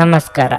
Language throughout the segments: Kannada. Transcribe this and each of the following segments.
ನಮಸ್ಕಾರ.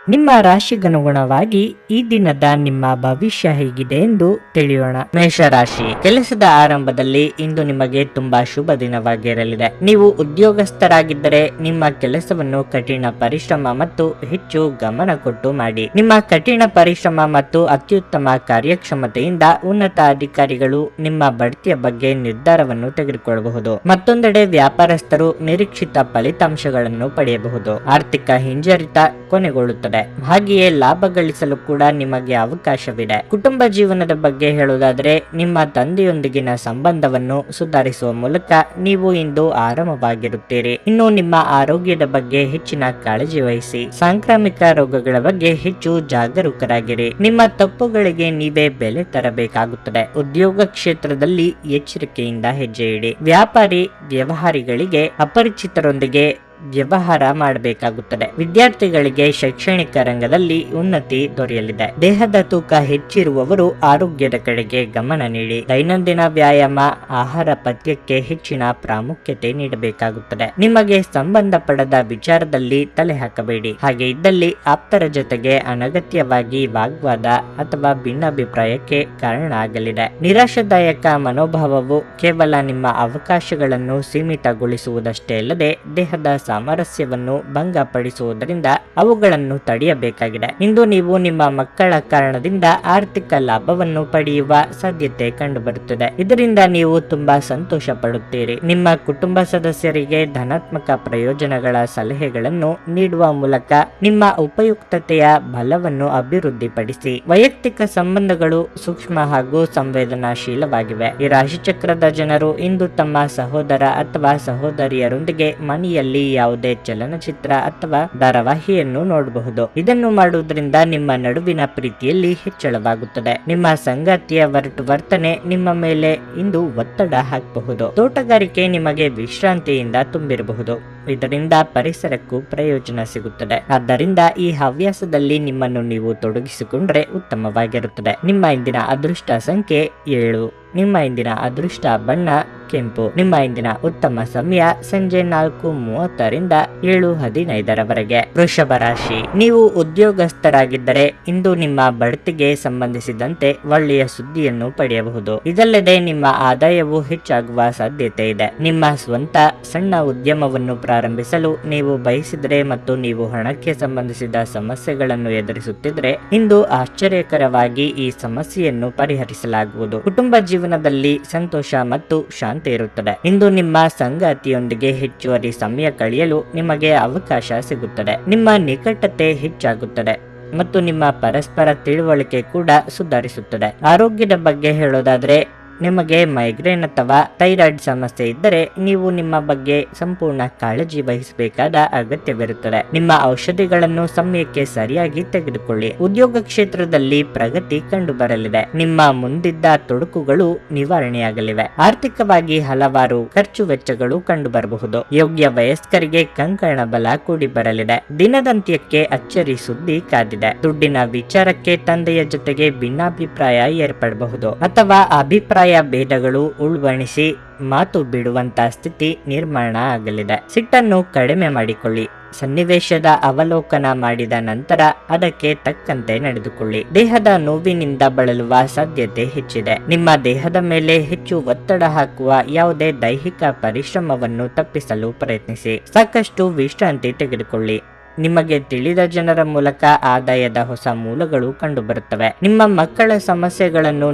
ನಿಮ್ಮ ರಾಶಿಗನುಗುಣವಾಗಿ ಈ ದಿನದ ನಿಮ್ಮ ಭವಿಷ್ಯ ಹೇಗಿದೆ ಎಂದು ತಿಳಿಯೋಣ. ಮೇಷರಾಶಿ, ಕೆಲಸದ ಆರಂಭದಲ್ಲಿ ಇಂದು ನಿಮಗೆ ತುಂಬಾ ಶುಭ ದಿನವಾಗಿರಲಿದೆ. ನೀವು ಉದ್ಯೋಗಸ್ಥರಾಗಿದ್ದರೆ ನಿಮ್ಮ ಕೆಲಸವನ್ನು ಕಠಿಣ ಪರಿಶ್ರಮ ಮತ್ತು ಹೆಚ್ಚು ಗಮನ ಕೊಟ್ಟು ಮಾಡಿ. ನಿಮ್ಮ ಕಠಿಣ ಪರಿಶ್ರಮ ಮತ್ತು ಅತ್ಯುತ್ತಮ ಕಾರ್ಯಕ್ಷಮತೆಯಿಂದ ಉನ್ನತ ಅಧಿಕಾರಿಗಳು ನಿಮ್ಮ ಬಡ್ತಿಯ ಬಗ್ಗೆ ನಿರ್ಧಾರವನ್ನು ತೆಗೆದುಕೊಳ್ಳಬಹುದು. ಮತ್ತೊಂದೆಡೆ ವ್ಯಾಪಾರಸ್ಥರು ನಿರೀಕ್ಷಿತ ಫಲಿತಾಂಶಗಳನ್ನು ಪಡೆಯಬಹುದು. ಆರ್ಥಿಕ ಹಿಂಜರಿತ ಕೊನೆಗೊಳ್ಳುತ್ತದೆ. ಹಾಗೆಯೇ ಲಾಭ ಗಳಿಸಲು ಕೂಡ ನಿಮಗೆ ಅವಕಾಶವಿದೆ. ಕುಟುಂಬ ಜೀವನದ ಬಗ್ಗೆ ಹೇಳುವುದಾದರೆ, ನಿಮ್ಮ ತಂದೆಯೊಂದಿಗಿನ ಸಂಬಂಧವನ್ನು ಸುಧಾರಿಸುವ ಮೂಲಕ ನೀವು ಇಂದು ಆರಾಮವಾಗಿರುತ್ತೀರಿ. ಇನ್ನು ನಿಮ್ಮ ಆರೋಗ್ಯದ ಬಗ್ಗೆ ಹೆಚ್ಚಿನ ಕಾಳಜಿ ವಹಿಸಿ. ಸಾಂಕ್ರಾಮಿಕ ರೋಗಗಳ ಬಗ್ಗೆ ಹೆಚ್ಚು ಜಾಗರೂಕರಾಗಿರಿ. ನಿಮ್ಮ ತಪ್ಪುಗಳಿಗೆ ನೀವೇ ಬೆಲೆ ತರಬೇಕಾಗುತ್ತದೆ. ಉದ್ಯೋಗ ಕ್ಷೇತ್ರದಲ್ಲಿ ಎಚ್ಚರಿಕೆಯಿಂದ ಹೆಜ್ಜೆ ಇಡಿ. ವ್ಯಾಪಾರಿ ವ್ಯವಹಾರಿಗಳಿಗೆ ಅಪರಿಚಿತರೊಂದಿಗೆ ವ್ಯವಹಾರ ಮಾಡಬೇಕಾಗುತ್ತದೆ. ವಿದ್ಯಾರ್ಥಿಗಳಿಗೆ ಶೈಕ್ಷಣಿಕ ರಂಗದಲ್ಲಿ ಉನ್ನತಿ ದೊರೆಯಲಿದೆ. ದೇಹದ ತೂಕ ಹೆಚ್ಚಿರುವವರು ಆರೋಗ್ಯದ ಕಡೆಗೆ ಗಮನ ನೀಡಿ. ದೈನಂದಿನ ವ್ಯಾಯಾಮ, ಆಹಾರ ಪಥ್ಯಕ್ಕೆ ಹೆಚ್ಚಿನ ಪ್ರಾಮುಖ್ಯತೆ ನೀಡಬೇಕಾಗುತ್ತದೆ. ನಿಮಗೆ ಸಂಬಂಧಪಡದ ವಿಚಾರದಲ್ಲಿ ತಲೆ ಹಾಕಬೇಡಿ. ಹಾಗೆ ಇದ್ದಲ್ಲಿ ಆಪ್ತರ ಜೊತೆಗೆ ಅನಗತ್ಯವಾಗಿ ವಾಗ್ವಾದ ಅಥವಾ ಭಿನ್ನಾಭಿಪ್ರಾಯಕ್ಕೆ ಕಾರಣ ಆಗಲಿದೆ. ನಿರಾಶಾದಾಯಕ ಮನೋಭಾವವು ಕೇವಲ ನಿಮ್ಮ ಅವಕಾಶಗಳನ್ನು ಸೀಮಿತಗೊಳಿಸುವುದಷ್ಟೇ ಅಲ್ಲದೆ ದೇಹದ ಸಾಮರಸ್ಯವನ್ನು ಭಂಗಪಡಿಸುವುದರಿಂದ ಅವುಗಳನ್ನು ತಡೆಯಬೇಕಾಗಿದೆ. ಇಂದು ನೀವು ನಿಮ್ಮ ಮಕ್ಕಳ ಕಾರಣದಿಂದ ಆರ್ಥಿಕ ಲಾಭವನ್ನು ಪಡೆಯುವ ಸಾಧ್ಯತೆ ಕಂಡುಬರುತ್ತದೆ. ಇದರಿಂದ ನೀವು ತುಂಬಾ ಸಂತೋಷ ಪಡುತ್ತೀರಿ. ನಿಮ್ಮ ಕುಟುಂಬ ಸದಸ್ಯರಿಗೆ ಧನಾತ್ಮಕ ಪ್ರಯೋಜನಗಳ ಸಲಹೆಗಳನ್ನು ನೀಡುವ ಮೂಲಕ ನಿಮ್ಮ ಉಪಯುಕ್ತತೆಯ ಬಲವನ್ನು ಅಭಿವೃದ್ಧಿಪಡಿಸಿ. ವೈಯಕ್ತಿಕ ಸಂಬಂಧಗಳು ಸೂಕ್ಷ್ಮ ಹಾಗೂ ಸಂವೇದನಾಶೀಲವಾಗಿವೆ. ಈ ರಾಶಿಚಕ್ರದ ಜನರು ಇಂದು ತಮ್ಮ ಸಹೋದರ ಅಥವಾ ಸಹೋದರಿಯರೊಂದಿಗೆ ಮನೆಯಲ್ಲಿ ಯಾವುದೇ ಚಲನಚಿತ್ರ ಅಥವಾ ಧಾರಾವಾಹಿಯನ್ನು ನೋಡಬಹುದು. ಇದನ್ನು ಮಾಡುವುದರಿಂದ ನಿಮ್ಮ ನಡುವಿನ ಪ್ರೀತಿಯಲ್ಲಿ ಹೆಚ್ಚಳವಾಗುತ್ತದೆ. ನಿಮ್ಮ ಸಂಗಾತಿಯ ವರ್ತನೆ ನಿಮ್ಮ ಮೇಲೆ ಇಂದು ಒತ್ತಡ ಹಾಕಬಹುದು. ತೋಟಗಾರಿಕೆ ನಿಮಗೆ ವಿಶ್ರಾಂತಿಯಿಂದ ತುಂಬಿರಬಹುದು. ಇದರಿಂದ ಪರಿಸರಕ್ಕೂ ಪ್ರಯೋಜನ ಸಿಗುತ್ತದೆ. ಆದ್ದರಿಂದ ಈ ಹವ್ಯಾಸದಲ್ಲಿ ನಿಮ್ಮನ್ನು ನೀವು ತೊಡಗಿಸಿಕೊಂಡ್ರೆ ಉತ್ತಮವಾಗಿರುತ್ತದೆ. ನಿಮ್ಮ ಇಂದಿನ ಅದೃಷ್ಟ ಸಂಖ್ಯೆ 7. ನಿಮ್ಮ ಇಂದಿನ ಅದೃಷ್ಟ ಬಣ್ಣ ಕೆಂಪು. ನಿಮ್ಮ ಇಂದಿನ ಉತ್ತಮ ಸಮಯ ಸಂಜೆ 4:30ರಿಂದ 7:15ರವರೆಗೆ. ವೃಷಭ ರಾಶಿ, ನೀವು ಉದ್ಯೋಗಸ್ಥರಾಗಿದ್ದರೆ ಇಂದು ನಿಮ್ಮ ಬಡ್ತಿಗೆ ಸಂಬಂಧಿಸಿದಂತೆ ಒಳ್ಳೆಯ ಸುದ್ದಿಯನ್ನು ಪಡೆಯಬಹುದು. ಇದಲ್ಲದೆ ನಿಮ್ಮ ಆದಾಯವು ಹೆಚ್ಚಾಗುವ ಸಾಧ್ಯತೆ ಇದೆ. ನಿಮ್ಮ ಸ್ವಂತ ಸಣ್ಣ ಉದ್ಯಮವನ್ನು ಪ್ರಾರಂಭಿಸಲು ನೀವು ಬಯಸಿದರೆ ಮತ್ತು ನೀವು ಹಣಕ್ಕೆ ಸಂಬಂಧಿಸಿದ ಸಮಸ್ಯೆಗಳನ್ನು ಎದುರಿಸುತ್ತಿದ್ದರೆ ಇಂದು ಆಶ್ಚರ್ಯಕರವಾಗಿ ಈ ಸಮಸ್ಯೆಯನ್ನು ಪರಿಹರಿಸಲಾಗುವುದು. ಕುಟುಂಬ ಜೀವನದಲ್ಲಿ ಸಂತೋಷ ಮತ್ತು ಶಾಂತಿ ಇರುತ್ತದೆ. ಇಂದು ನಿಮ್ಮ ಸಂಗಾತಿಯೊಂದಿಗೆ ಹೆಚ್ಚುವರಿ ಸಮಯ ಕಳೆಯಲು ನಿಮಗೆ ಅವಕಾಶ ಸಿಗುತ್ತದೆ. ನಿಮ್ಮ ನಿಕಟತೆ ಹೆಚ್ಚಾಗುತ್ತದೆ ಮತ್ತು ನಿಮ್ಮ ಪರಸ್ಪರ ತಿಳುವಳಿಕೆ ಕೂಡ ಸುಧಾರಿಸುತ್ತದೆ. ಆರೋಗ್ಯದ ಬಗ್ಗೆ ಹೇಳೋದಾದ್ರೆ, ನಿಮಗೆ ಮೈಗ್ರೇನ್ ಅಥವಾ ಥೈರಾಯ್ಡ್ ಸಮಸ್ಯೆ ಇದ್ದರೆ ನೀವು ನಿಮ್ಮ ಬಗ್ಗೆ ಸಂಪೂರ್ಣ ಕಾಳಜಿ ವಹಿಸಬೇಕಾದ ಅಗತ್ಯವಿರುತ್ತದೆ. ನಿಮ್ಮ ಔಷಧಿಗಳನ್ನು ಸಮಯಕ್ಕೆ ಸರಿಯಾಗಿ ತೆಗೆದುಕೊಳ್ಳಿ. ಉದ್ಯೋಗ ಕ್ಷೇತ್ರದಲ್ಲಿ ಪ್ರಗತಿ ಕಂಡುಬರಲಿದೆ. ನಿಮ್ಮ ಮುಂದಿದ್ದ ತೊಡಕುಗಳು ನಿವಾರಣೆಯಾಗಲಿವೆ. ಆರ್ಥಿಕವಾಗಿ ಹಲವಾರು ಖರ್ಚು ವೆಚ್ಚಗಳು ಕಂಡುಬರಬಹುದು. ಯೋಗ್ಯ ವಯಸ್ಕರಿಗೆ ಕಂಕಣ ಬಲ ಕೂಡಿ ಬರಲಿದೆ. ದಿನದಂತ್ಯಕ್ಕೆ ಅಚ್ಚರಿ ಸುದ್ದಿ ಕಾದಿದೆ. ದುಡ್ಡಿನ ವಿಚಾರಕ್ಕೆ ತಂದೆಯ ಜೊತೆಗೆ ಭಿನ್ನಾಭಿಪ್ರಾಯ ಏರ್ಪಡಬಹುದು ಅಥವಾ ಅಭಿಪ್ರಾಯ ಭೇದಗಳು ಉಳ್ಬಣಿಸಿ ಮಾತು ಬಿಡುವಂತ ಸ್ಥಿತಿ ನಿರ್ಮಾಣ ಆಗಲಿದೆ. ಸಿಟ್ಟನ್ನು ಕಡಿಮೆ ಮಾಡಿಕೊಳ್ಳಿ. ಸನ್ನಿವೇಶದ ಅವಲೋಕನ ಮಾಡಿದ ನಂತರ ಅದಕ್ಕೆ ತಕ್ಕಂತೆ ನಡೆದುಕೊಳ್ಳಿ. ದೇಹದ ನೋವಿನಿಂದ ಬಳಲುವ ಸಾಧ್ಯತೆ ಹೆಚ್ಚಿದೆ. ನಿಮ್ಮ ದೇಹದ ಮೇಲೆ ಹೆಚ್ಚು ಒತ್ತಡ ಹಾಕುವ ಯಾವುದೇ ದೈಹಿಕ ಪರಿಶ್ರಮವನ್ನು ತಪ್ಪಿಸಲು ಪ್ರಯತ್ನಿಸಿ. ಸಾಕಷ್ಟು ವಿಶ್ರಾಂತಿ ತೆಗೆದುಕೊಳ್ಳಿ. ನಿಮಗೆ ತಿಳಿದ ಜನರ ಮೂಲಕ ಆದಾಯದ ಹೊಸ ಮೂಲಗಳು ಕಂಡುಬರುತ್ತವೆ. ನಿಮ್ಮ ಮಕ್ಕಳ ಸಮಸ್ಯೆಗಳನ್ನು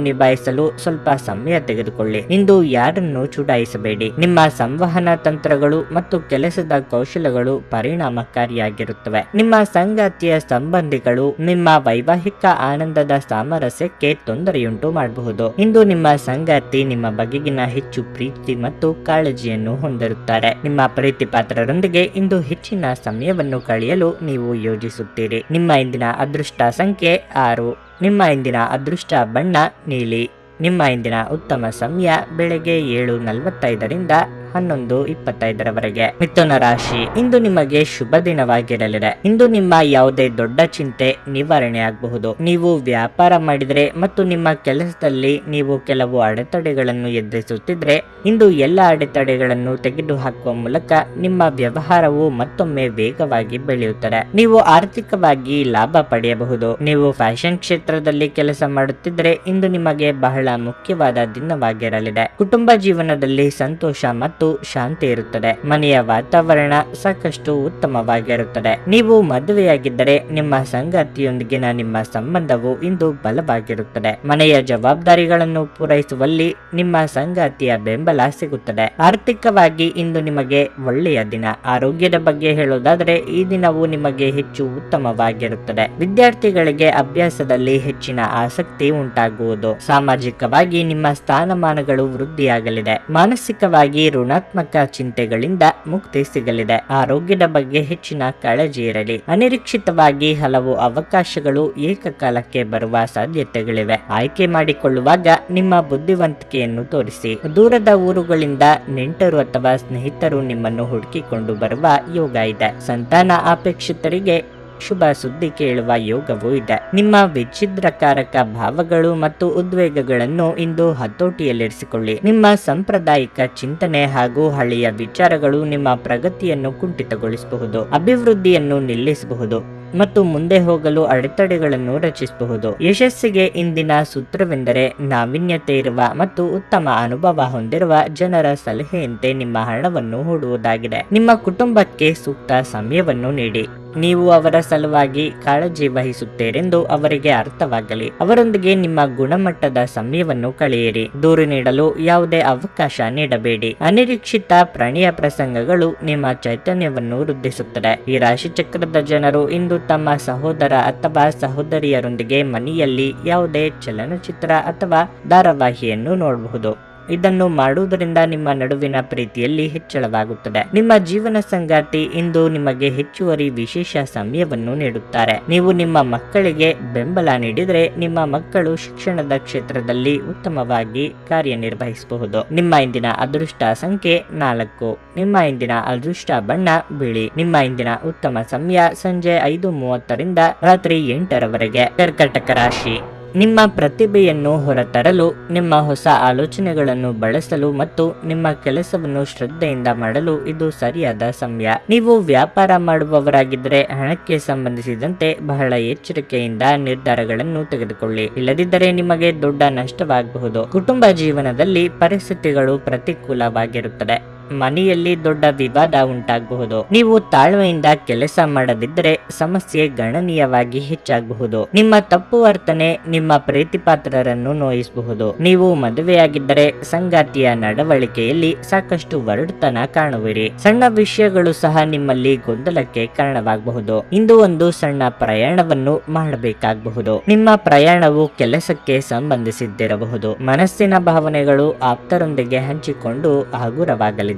ನಿಭಾಯಿಸಲು ಸ್ವಲ್ಪ ಸಮಯ ತೆಗೆದುಕೊಳ್ಳಿ. ಇಂದು ಯಾರನ್ನು ಚುಡಾಯಿಸಬೇಡಿ. ನಿಮ್ಮ ಸಂವಹನ ತಂತ್ರಗಳು ಮತ್ತು ಕೆಲಸದ ಕೌಶಲಗಳು ಪರಿಣಾಮಕಾರಿಯಾಗಿರುತ್ತವೆ. ನಿಮ್ಮ ಸಂಗಾತಿಯ ಸಂಬಂಧಿಗಳು ನಿಮ್ಮ ವೈವಾಹಿಕ ಆನಂದದ ಸಾಮರಸ್ಯಕ್ಕೆ ತೊಂದರೆಯುಂಟು ಮಾಡಬಹುದು. ಇಂದು ನಿಮ್ಮ ಸಂಗಾತಿ ನಿಮ್ಮ ಬಗೆಗಿನ ಹೆಚ್ಚು ಪ್ರೀತಿ ಮತ್ತು ಕಾಳಜಿಯನ್ನು ಹೊಂದಿರುತ್ತಾರೆ. ನಿಮ್ಮ ಪ್ರೀತಿ ಪಾತ್ರರೊಂದಿಗೆ ಇಂದು ಹೆಚ್ಚಿನ ಸಮಯವನ್ನು ಕಳೆಯಲು ನೀವು ಯೋಜಿಸುತ್ತೀರಿ. ನಿಮ್ಮ ಇಂದಿನ ಅದೃಷ್ಟ ಸಂಖ್ಯೆ 6. ನಿಮ್ಮ ಇಂದಿನ ಅದೃಷ್ಟ ಬಣ್ಣ ನೀಲಿ. ನಿಮ್ಮ ಇಂದಿನ ಉತ್ತಮ ಸಮಯ ಬೆಳಗ್ಗೆ 7:45ರಿಂದ 11:25 ಮಿಥುನ ರಾಶಿ, ಇಂದು ನಿಮಗೆ ಶುಭ ದಿನವಾಗಿರಲಿದೆ. ಇಂದು ನಿಮ್ಮ ಯಾವುದೇ ದೊಡ್ಡ ಚಿಂತೆ ನಿವಾರಣೆ ಆಗಬಹುದು. ನೀವು ವ್ಯಾಪಾರ ಮಾಡಿದರೆ ಮತ್ತು ನಿಮ್ಮ ಕೆಲಸದಲ್ಲಿ ನೀವು ಕೆಲವು ಅಡೆತಡೆಗಳನ್ನು ಎದುರಿಸುತ್ತಿದ್ರೆ, ಇಂದು ಎಲ್ಲ ಅಡೆತಡೆಗಳನ್ನು ತೆಗೆದುಹಾಕುವ ಮೂಲಕ ನಿಮ್ಮ ವ್ಯವಹಾರವು ಮತ್ತೊಮ್ಮೆ ವೇಗವಾಗಿ ಬೆಳೆಯುತ್ತದೆ. ನೀವು ಆರ್ಥಿಕವಾಗಿ ಲಾಭ ಪಡೆಯಬಹುದು. ನೀವು ಫ್ಯಾಷನ್ ಕ್ಷೇತ್ರದಲ್ಲಿ ಕೆಲಸ ಮಾಡುತ್ತಿದ್ದರೆ ಇಂದು ನಿಮಗೆ ಬಹಳ ಮುಖ್ಯವಾದ ದಿನವಾಗಿರಲಿದೆ. ಕುಟುಂಬ ಜೀವನದಲ್ಲಿ ಸಂತೋಷ ಮತ್ತು ಶಾಂತಿ ಇರುತ್ತದೆ. ಮನೆಯ ವಾತಾವರಣ ಸಾಕಷ್ಟು ಉತ್ತಮವಾಗಿರುತ್ತದೆ. ನೀವು ಮದುವೆಯಾಗಿದ್ದರೆ ನಿಮ್ಮ ಸಂಗಾತಿಯೊಂದಿಗಿನ ನಿಮ್ಮ ಸಂಬಂಧವು ಇಂದು ಬಲವಾಗಿರುತ್ತದೆ. ಮನೆಯ ಜವಾಬ್ದಾರಿಗಳನ್ನು ಪೂರೈಸುವಲ್ಲಿ ನಿಮ್ಮ ಸಂಗಾತಿಯ ಬೆಂಬಲ ಸಿಗುತ್ತದೆ. ಆರ್ಥಿಕವಾಗಿ ಇಂದು ನಿಮಗೆ ಒಳ್ಳೆಯ ದಿನ. ಆರೋಗ್ಯದ ಬಗ್ಗೆ ಹೇಳೋದಾದರೆ ಈ ದಿನವು ನಿಮಗೆ ಹೆಚ್ಚು ಉತ್ತಮವಾಗಿರುತ್ತದೆ. ವಿದ್ಯಾರ್ಥಿಗಳಿಗೆ ಅಭ್ಯಾಸದಲ್ಲಿ ಹೆಚ್ಚಿನ ಆಸಕ್ತಿ ಉಂಟಾಗುವುದು. ಸಾಮಾಜಿಕವಾಗಿ ನಿಮ್ಮ ಸ್ಥಾನಮಾನಗಳು ವೃದ್ಧಿಯಾಗಲಿದೆ. ಮಾನಸಿಕವಾಗಿ ಋಣಾತ್ಮಕ ಚಿಂತೆಗಳಿಂದ ಮುಕ್ತಿ ಸಿಗಲಿದೆ. ಆರೋಗ್ಯದ ಬಗ್ಗೆ ಹೆಚ್ಚಿನ ಕಾಳಜಿ ಇರಲಿ. ಅನಿರೀಕ್ಷಿತವಾಗಿ ಹಲವು ಅವಕಾಶಗಳು ಏಕಕಾಲಕ್ಕೆ ಬರುವ ಸಾಧ್ಯತೆಗಳಿವೆ. ಆಯ್ಕೆ ಮಾಡಿಕೊಳ್ಳುವಾಗ ನಿಮ್ಮ ಬುದ್ಧಿವಂತಿಕೆಯನ್ನು ತೋರಿಸಿ. ದೂರದ ಊರುಗಳಿಂದ ನೆಂಟರು ಅಥವಾ ಸ್ನೇಹಿತರು ನಿಮ್ಮನ್ನು ಹುಡುಕಿಕೊಂಡು ಬರುವ ಯೋಗ ಇದೆ. ಸಂತಾನ ಅಪೇಕ್ಷಿತರಿಗೆ ಶುಭ ಸುದ್ದಿ ಕೇಳುವ ಯೋಗವೂ ಇದೆ. ನಿಮ್ಮ ವಿಚ್ಛಿದ್ರಕಾರಕ ಭಾವಗಳು ಮತ್ತು ಉದ್ವೇಗಗಳನ್ನು ಇಂದು ಹತೋಟಿಯಲ್ಲಿರಿಸಿಕೊಳ್ಳಿ. ನಿಮ್ಮ ಸಾಂಪ್ರದಾಯಿಕ ಚಿಂತನೆ ಹಾಗೂ ಹಳೆಯ ವಿಚಾರಗಳು ನಿಮ್ಮ ಪ್ರಗತಿಯನ್ನು ಕುಂಠಿತಗೊಳಿಸಬಹುದು, ಅಭಿವೃದ್ಧಿಯನ್ನು ನಿಲ್ಲಿಸಬಹುದು ಮತ್ತು ಮುಂದೆ ಹೋಗಲು ಅಡೆತಡೆಗಳನ್ನು ರಚಿಸಬಹುದು. ಯಶಸ್ಸಿಗೆ ಇಂದಿನ ಸೂತ್ರವೆಂದರೆ ನಾವೀನ್ಯತೆ ಇರುವ ಮತ್ತು ಉತ್ತಮ ಅನುಭವ ಹೊಂದಿರುವ ಜನರ ಸಲಹೆಯಂತೆ ನಿಮ್ಮ ಹಣವನ್ನು ಹೂಡುವುದಾಗಿದೆ. ನಿಮ್ಮ ಕುಟುಂಬಕ್ಕೆ ಸೂಕ್ತ ಸಮಯವನ್ನು ನೀಡಿ. ನೀವು ಅವರ ಸಲುವಾಗಿ ಕಾಳಜಿ ವಹಿಸುತ್ತೀರೆಂದು ಅವರಿಗೆ ಅರ್ಥವಾಗಲಿ. ಅವರೊಂದಿಗೆ ನಿಮ್ಮ ಗುಣಮಟ್ಟದ ಸಮಯವನ್ನು ಕಳೆಯಿರಿ. ದೂರು ನೀಡಲು ಯಾವುದೇ ಅವಕಾಶ ನೀಡಬೇಡಿ. ಅನಿರೀಕ್ಷಿತ ಪ್ರಣಯ ಪ್ರಸಂಗಗಳು ನಿಮ್ಮ ಚೈತನ್ಯವನ್ನು ವೃದ್ಧಿಸುತ್ತದೆ. ಈ ರಾಶಿ ಚಕ್ರದ ಜನರು ಇಂದು ತಮ್ಮ ಸಹೋದರ ಅಥವಾ ಸಹೋದರಿಯರೊಂದಿಗೆ ಮನೆಯಲ್ಲಿ ಯಾವುದೇ ಚಲನಚಿತ್ರ ಅಥವಾ ಧಾರಾವಾಹಿಯನ್ನು ನೋಡಬಹುದು. ಇದನ್ನು ಮಾಡುವುದರಿಂದ ನಿಮ್ಮ ನಡುವಿನ ಪ್ರೀತಿಯಲ್ಲಿ ಹೆಚ್ಚಳವಾಗುತ್ತದೆ. ನಿಮ್ಮ ಜೀವನ ಸಂಗಾತಿ ಇಂದು ನಿಮಗೆ ಹೆಚ್ಚುವರಿ ವಿಶೇಷ ಸಮಯವನ್ನು ನೀಡುತ್ತಾರೆ. ನೀವು ನಿಮ್ಮ ಮಕ್ಕಳಿಗೆ ಬೆಂಬಲ ನೀಡಿದರೆ ನಿಮ್ಮ ಮಕ್ಕಳು ಶಿಕ್ಷಣದ ಕ್ಷೇತ್ರದಲ್ಲಿ ಉತ್ತಮವಾಗಿ ಕಾರ್ಯನಿರ್ವಹಿಸಬಹುದು. ನಿಮ್ಮ ಇಂದಿನ ಅದೃಷ್ಟ ಸಂಖ್ಯೆ 4. ನಿಮ್ಮ ಇಂದಿನ ಅದೃಷ್ಟ ಬಣ್ಣ ಬಿಳಿ. ನಿಮ್ಮ ಇಂದಿನ ಉತ್ತಮ ಸಮಯ ಸಂಜೆ 5:30ರಿಂದ ರಾತ್ರಿ 8ರವರೆಗೆ. ಕರ್ಕಾಟಕ ರಾಶಿ, ನಿಮ್ಮ ಪ್ರತಿಭೆಯನ್ನು ಹೊರತರಲು, ನಿಮ್ಮ ಹೊಸ ಆಲೋಚನೆಗಳನ್ನು ಬಳಸಲು ಮತ್ತು ನಿಮ್ಮ ಕೆಲಸವನ್ನು ಶ್ರದ್ಧೆಯಿಂದ ಮಾಡಲು ಇದು ಸರಿಯಾದ ಸಮಯ. ನೀವು ವ್ಯಾಪಾರ ಮಾಡುವವರಾಗಿದ್ದರೆ ಹಣಕ್ಕೆ ಸಂಬಂಧಿಸಿದಂತೆ ಬಹಳ ಎಚ್ಚರಿಕೆಯಿಂದ ನಿರ್ಧಾರಗಳನ್ನು ತೆಗೆದುಕೊಳ್ಳಿ. ಇಲ್ಲದಿದ್ದರೆ ನಿಮಗೆ ದೊಡ್ಡ ನಷ್ಟವಾಗಬಹುದು. ಕುಟುಂಬ ಜೀವನದಲ್ಲಿ ಪರಿಸ್ಥಿತಿಗಳು ಪ್ರತಿಕೂಲವಾಗಿರುತ್ತದೆ. ಮನೆಯಲ್ಲಿ ದೊಡ್ಡ ವಿವಾದ ಉಂಟಾಗಬಹುದು. ನೀವು ತಾಳ್ಮೆಯಿಂದ ಕೆಲಸ ಮಾಡದಿದ್ದರೆ ಸಮಸ್ಯೆ ಗಣನೀಯವಾಗಿ ಹೆಚ್ಚಾಗಬಹುದು. ನಿಮ್ಮ ತಪ್ಪು ವರ್ತನೆ ನಿಮ್ಮ ಪ್ರೀತಿಪಾತ್ರರನ್ನು ನೋಯಿಸಬಹುದು. ನೀವು ಮದುವೆಯಾಗಿದ್ದರೆ ಸಂಗಾತಿಯ ನಡವಳಿಕೆಯಲ್ಲಿ ಸಾಕಷ್ಟು ಒರಟುತನ ಕಾಣುವಿರಿ. ಸಣ್ಣ ವಿಷಯಗಳು ಸಹ ನಿಮ್ಮಲ್ಲಿ ಗೊಂದಲಕ್ಕೆ ಕಾರಣವಾಗಬಹುದು. ಇಂದು ಒಂದು ಸಣ್ಣ ಪ್ರಯಾಣವನ್ನು ಮಾಡಬೇಕಾಗಬಹುದು. ನಿಮ್ಮ ಪ್ರಯಾಣವು ಕೆಲಸಕ್ಕೆ ಸಂಬಂಧಿಸಿದ್ದಿರಬಹುದು. ಮನಸ್ಸಿನ ಭಾವನೆಗಳು ಆಪ್ತರೊಂದಿಗೆ ಹಂಚಿಕೊಂಡು ಹಗುರವಾಗಲಿದೆ.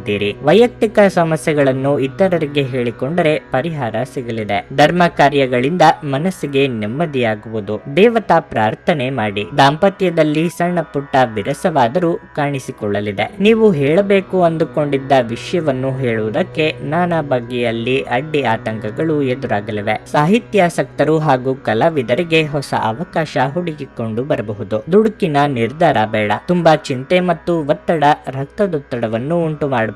ವೈಯಕ್ತಿಕ ಸಮಸ್ಯೆಗಳನ್ನು ಇತರರಿಗೆ ಹೇಳಿಕೊಂಡರೆ ಪರಿಹಾರ ಸಿಗಲಿದೆ. ಧರ್ಮ ಕಾರ್ಯಗಳಿಂದ ಮನಸ್ಸಿಗೆ ನೆಮ್ಮದಿಯಾಗುವುದು. ದೇವತಾ ಪ್ರಾರ್ಥನೆ ಮಾಡಿ. ದಾಂಪತ್ಯದಲ್ಲಿ ಸಣ್ಣ ಪುಟ್ಟ ವಿರಸವಾದರೂ ಕಾಣಿಸಿಕೊಳ್ಳಲಿದೆ. ನೀವು ಹೇಳಬೇಕು ಅಂದುಕೊಂಡಿದ್ದ ವಿಷಯವನ್ನು ಹೇಳುವುದಕ್ಕೆ ನಾನಾ ಬಗೆಯಲ್ಲಿ ಅಡ್ಡಿ ಆತಂಕಗಳು ಎದುರಾಗಲಿವೆ. ಸಾಹಿತ್ಯಾಸಕ್ತರು ಹಾಗೂ ಕಲಾವಿದರಿಗೆ ಹೊಸ ಅವಕಾಶ ಹುಡುಕಿಕೊಂಡು ಬರಬಹುದು. ದುಡುಕಿನ ನಿರ್ಧಾರ ಬೇಡ. ತುಂಬಾ ಚಿಂತೆ ಮತ್ತು ಒತ್ತಡ ರಕ್ತದೊತ್ತಡವನ್ನು ಉಂಟು ಮಾಡಬಹುದು.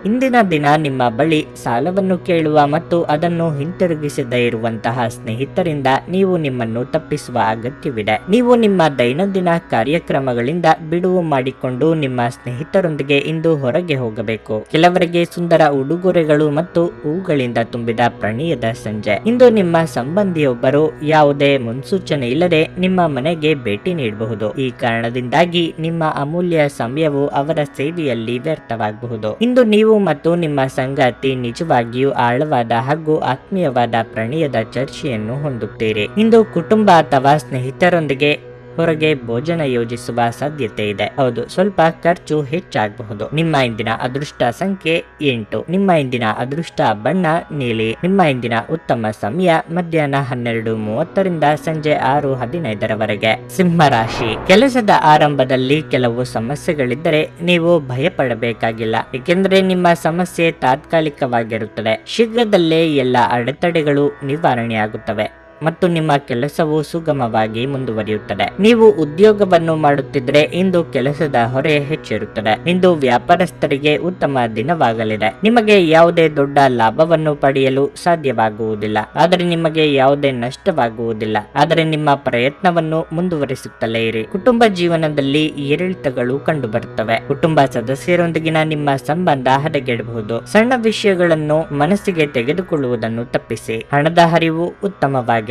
ಇಂದಿನ ದಿನ ನಿಮ್ಮ ಬಳಿ ಸಾಲವನ್ನು ಕೇಳುವ ಮತ್ತು ಅದನ್ನು ಹಿಂತಿರುಗಿಸದೇ ಇರುವಂತಹ ಸ್ನೇಹಿತರಿಂದ ನೀವು ನಿಮ್ಮನ್ನು ತಪ್ಪಿಸುವ ಅಗತ್ಯವಿದೆ. ನೀವು ನಿಮ್ಮ ದೈನಂದಿನ ಕಾರ್ಯಕ್ರಮಗಳಿಂದ ಬಿಡುವು ಮಾಡಿಕೊಂಡು ನಿಮ್ಮ ಸ್ನೇಹಿತರೊಂದಿಗೆ ಇಂದು ಹೊರಗೆ ಹೋಗಬೇಕು. ಕೆಲವರಿಗೆ ಸುಂದರ ಉಡುಗೊರೆಗಳು ಮತ್ತು ಹೂಗಳಿಂದ ತುಂಬಿದ ಪ್ರಣಯದ ಸಂಜೆ. ಇಂದು ನಿಮ್ಮ ಸಂಬಂಧಿಯೊಬ್ಬರು ಯಾವುದೇ ಮುನ್ಸೂಚನೆ ಇಲ್ಲದೆ ನಿಮ್ಮ ಮನೆಗೆ ಭೇಟಿ ನೀಡಬಹುದು. ಈ ಕಾರಣದಿಂದಾಗಿ ನಿಮ್ಮ ಅಮೂಲ್ಯ ಸಮಯವು ಅವರ ಸೇವೆಯಲ್ಲಿ ವ್ಯರ್ಥವಾಗಬಹುದು. ಇಂದು ನೀವು ಮತ್ತು ನಿಮ್ಮ ಸಂಗಾತಿ ನಿಜವಾಗಿಯೂ ಆಳವಾದ ಹಾಗೂ ಆತ್ಮೀಯವಾದ ಪ್ರಣಯದ ಚರ್ಚೆಯನ್ನು ಹೊಂದುತ್ತೀರಿ. ಇಂದು ಕುಟುಂಬ ಅಥವಾ ಸ್ನೇಹಿತರೊಂದಿಗೆ ಹೊರಗೆ ಭೋಜನ ಯೋಜಿಸುವ ಸಾಧ್ಯತೆ ಇದೆ. ಹೌದು, ಸ್ವಲ್ಪ ಖರ್ಚು ಹೆಚ್ಚಾಗಬಹುದು. ನಿಮ್ಮ ಇಂದಿನ ಅದೃಷ್ಟ ಸಂಖ್ಯೆ 8. ನಿಮ್ಮ ಇಂದಿನ ಅದೃಷ್ಟ ಬಣ್ಣ ನೀಲಿ. ನಿಮ್ಮ ಇಂದಿನ ಉತ್ತಮ ಸಮಯ ಮಧ್ಯಾಹ್ನ 12:30ರಿಂದ ಸಂಜೆ 6:15ರವರೆಗೆ. ಸಿಂಹ ರಾಶಿ. ಕೆಲಸದ ಆರಂಭದಲ್ಲಿ ಕೆಲವು ಸಮಸ್ಯೆಗಳಿದ್ದರೆ ನೀವು ಭಯಪಡಬೇಕಾಗಿಲ್ಲ, ಏಕೆಂದರೆ ನಿಮ್ಮ ಸಮಸ್ಯೆ ತಾತ್ಕಾಲಿಕವಾಗಿರುತ್ತದೆ. ಶೀಘ್ರದಲ್ಲೇ ಎಲ್ಲ ಅಡೆತಡೆಗಳು ನಿವಾರಣೆಯಾಗುತ್ತವೆ ಮತ್ತು ನಿಮ್ಮ ಕೆಲಸವು ಸುಗಮವಾಗಿ ಮುಂದುವರಿಯುತ್ತದೆ. ನೀವು ಉದ್ಯೋಗವನ್ನು ಮಾಡುತ್ತಿದ್ದರೆ ಇಂದು ಕೆಲಸದ ಹೊರೆ ಹೆಚ್ಚಿರುತ್ತದೆ. ಇಂದು ವ್ಯಾಪಾರಸ್ಥರಿಗೆ ಉತ್ತಮ ದಿನವಾಗಲಿದೆ. ನಿಮಗೆ ಯಾವುದೇ ದೊಡ್ಡ ಲಾಭವನ್ನು ಪಡೆಯಲು ಸಾಧ್ಯವಾಗುವುದಿಲ್ಲ, ಆದರೆ ನಿಮಗೆ ಯಾವುದೇ ನಷ್ಟವಾಗುವುದಿಲ್ಲ. ಆದರೆ ನಿಮ್ಮ ಪ್ರಯತ್ನವನ್ನು ಮುಂದುವರಿಸುತ್ತಲೇ ಇರಿ. ಕುಟುಂಬ ಜೀವನದಲ್ಲಿ ಏರಿಳಿತಗಳು ಕಂಡುಬರುತ್ತವೆ. ಕುಟುಂಬ ಸದಸ್ಯರೊಂದಿಗಿನ ನಿಮ್ಮ ಸಂಬಂಧ ಹದಗೆಡಬಹುದು. ಸಣ್ಣ ವಿಷಯಗಳನ್ನು ಮನಸ್ಸಿಗೆ ತೆಗೆದುಕೊಳ್ಳುವುದನ್ನು ತಪ್ಪಿಸಿ. ಹಣದ ಹರಿವು ಉತ್ತಮವಾಗಿ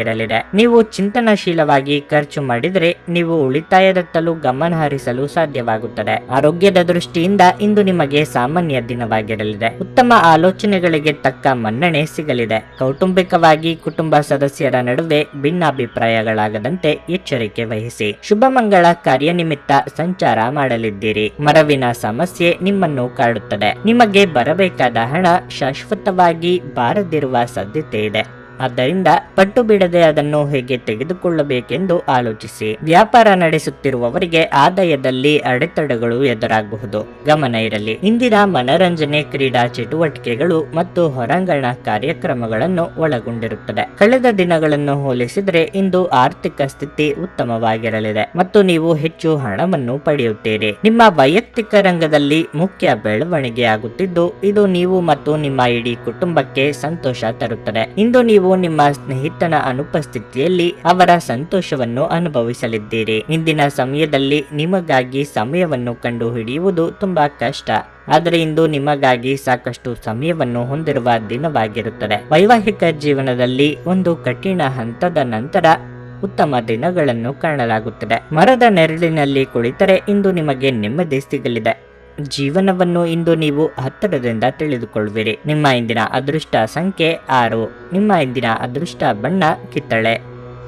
ನೀವು ಚಿಂತನಶೀಲವಾಗಿ ಖರ್ಚು ಮಾಡಿದರೆ ನೀವು ಉಳಿತಾಯದತ್ತಲೂ ಗಮನ ಹರಿಸಲು ಸಾಧ್ಯವಾಗುತ್ತದೆ. ಆರೋಗ್ಯದ ದೃಷ್ಟಿಯಿಂದ ಇಂದು ನಿಮಗೆ ಸಾಮಾನ್ಯ ದಿನವಾಗಿರಲಿದೆ. ಉತ್ತಮ ಆಲೋಚನೆಗಳಿಗೆ ತಕ್ಕ ಮನ್ನಣೆ ಸಿಗಲಿದೆ. ಕೌಟುಂಬಿಕವಾಗಿ ಕುಟುಂಬ ಸದಸ್ಯರ ನಡುವೆ ಭಿನ್ನಾಭಿಪ್ರಾಯಗಳಾಗದಂತೆ ಎಚ್ಚರಿಕೆ ವಹಿಸಿ. ಶುಭ ಮಂಗಳ ಕಾರ್ಯನಿಮಿತ್ತ ಸಂಚಾರ ಮಾಡಲಿದ್ದೀರಿ. ಮರವಿನ ಸಮಸ್ಯೆ ನಿಮ್ಮನ್ನು ಕಾಡುತ್ತದೆ. ನಿಮಗೆ ಬರಬೇಕಾದ ಹಣ ಶಾಶ್ವತವಾಗಿ ಬಾರದಿರುವ ಸಾಧ್ಯತೆ ಇದೆ. ಆದ್ದರಿಂದ ಪಟ್ಟು ಬಿಡದೆ ಅದನ್ನು ಹೇಗೆ ತೆಗೆದುಕೊಳ್ಳಬೇಕೆಂದು ಆಲೋಚಿಸಿ. ವ್ಯಾಪಾರ ನಡೆಸುತ್ತಿರುವವರಿಗೆ ಆದಾಯದಲ್ಲಿ ಅಡೆತಡೆಗಳು ಎದುರಾಗಬಹುದು, ಗಮನ ಇರಲಿ. ಇಂದಿನ ಮನರಂಜನೆ, ಕ್ರೀಡಾ ಚಟುವಟಿಕೆಗಳು ಮತ್ತು ಹೊರಾಂಗಣ ಕಾರ್ಯಕ್ರಮಗಳನ್ನು ಒಳಗೊಂಡಿರುತ್ತದೆ. ಕಳೆದ ದಿನಗಳನ್ನು ಹೋಲಿಸಿದರೆ ಇಂದು ಆರ್ಥಿಕ ಸ್ಥಿತಿ ಉತ್ತಮವಾಗಿರಲಿದೆ ಮತ್ತು ನೀವು ಹೆಚ್ಚು ಹಣವನ್ನು ಪಡೆಯುತ್ತೀರಿ. ನಿಮ್ಮ ವೈಯಕ್ತಿಕ ರಂಗದಲ್ಲಿ ಮುಖ್ಯ ಬೆಳವಣಿಗೆ ಆಗುತ್ತಿದ್ದು ಇದು ನೀವು ಮತ್ತು ನಿಮ್ಮ ಇಡೀ ಕುಟುಂಬಕ್ಕೆ ಸಂತೋಷ ತರುತ್ತದೆ. ಇಂದು ನೀವು ನಿಮ್ಮ ಸ್ನೇಹಿತನ ಅನುಪಸ್ಥಿತಿಯಲ್ಲಿ ಅವರ ಸಂತೋಷವನ್ನು ಅನುಭವಿಸಲಿದ್ದೀರಿ. ಇಂದಿನ ಸಮಯದಲ್ಲಿ ನಿಮಗಾಗಿ ಸಮಯವನ್ನು ಕಂಡುಹಿಡಿಯುವುದು ತುಂಬಾ ಕಷ್ಟ, ಆದರೆ ಇಂದು ನಿಮಗಾಗಿ ಸಾಕಷ್ಟು ಸಮಯವನ್ನು ಹೊಂದಿರುವ ದಿನವಾಗಿರುತ್ತದೆ. ವೈವಾಹಿಕ ಜೀವನದಲ್ಲಿ ಒಂದು ಕಠಿಣ ಹಂತದ ನಂತರ ಉತ್ತಮ ದಿನಗಳನ್ನು ಕಾಣಲಾಗುತ್ತದೆ. ಮರದ ನೆರಳಿನಲ್ಲಿ ಕುಳಿತರೆ ಇಂದು ನಿಮಗೆ ನೆಮ್ಮದಿ ಸಿಗಲಿದೆ. ಜೀವನವನ್ನು ಇಂದು ನೀವು ಹತ್ತಿರದಿಂದ ತಿಳಿದುಕೊಳ್ಳುವಿರಿ. ನಿಮ್ಮ ಇಂದಿನ ಅದೃಷ್ಟ ಸಂಖ್ಯೆ 6. ನಿಮ್ಮ ಇಂದಿನ ಅದೃಷ್ಟ ಬಣ್ಣ ಕಿತ್ತಳೆ.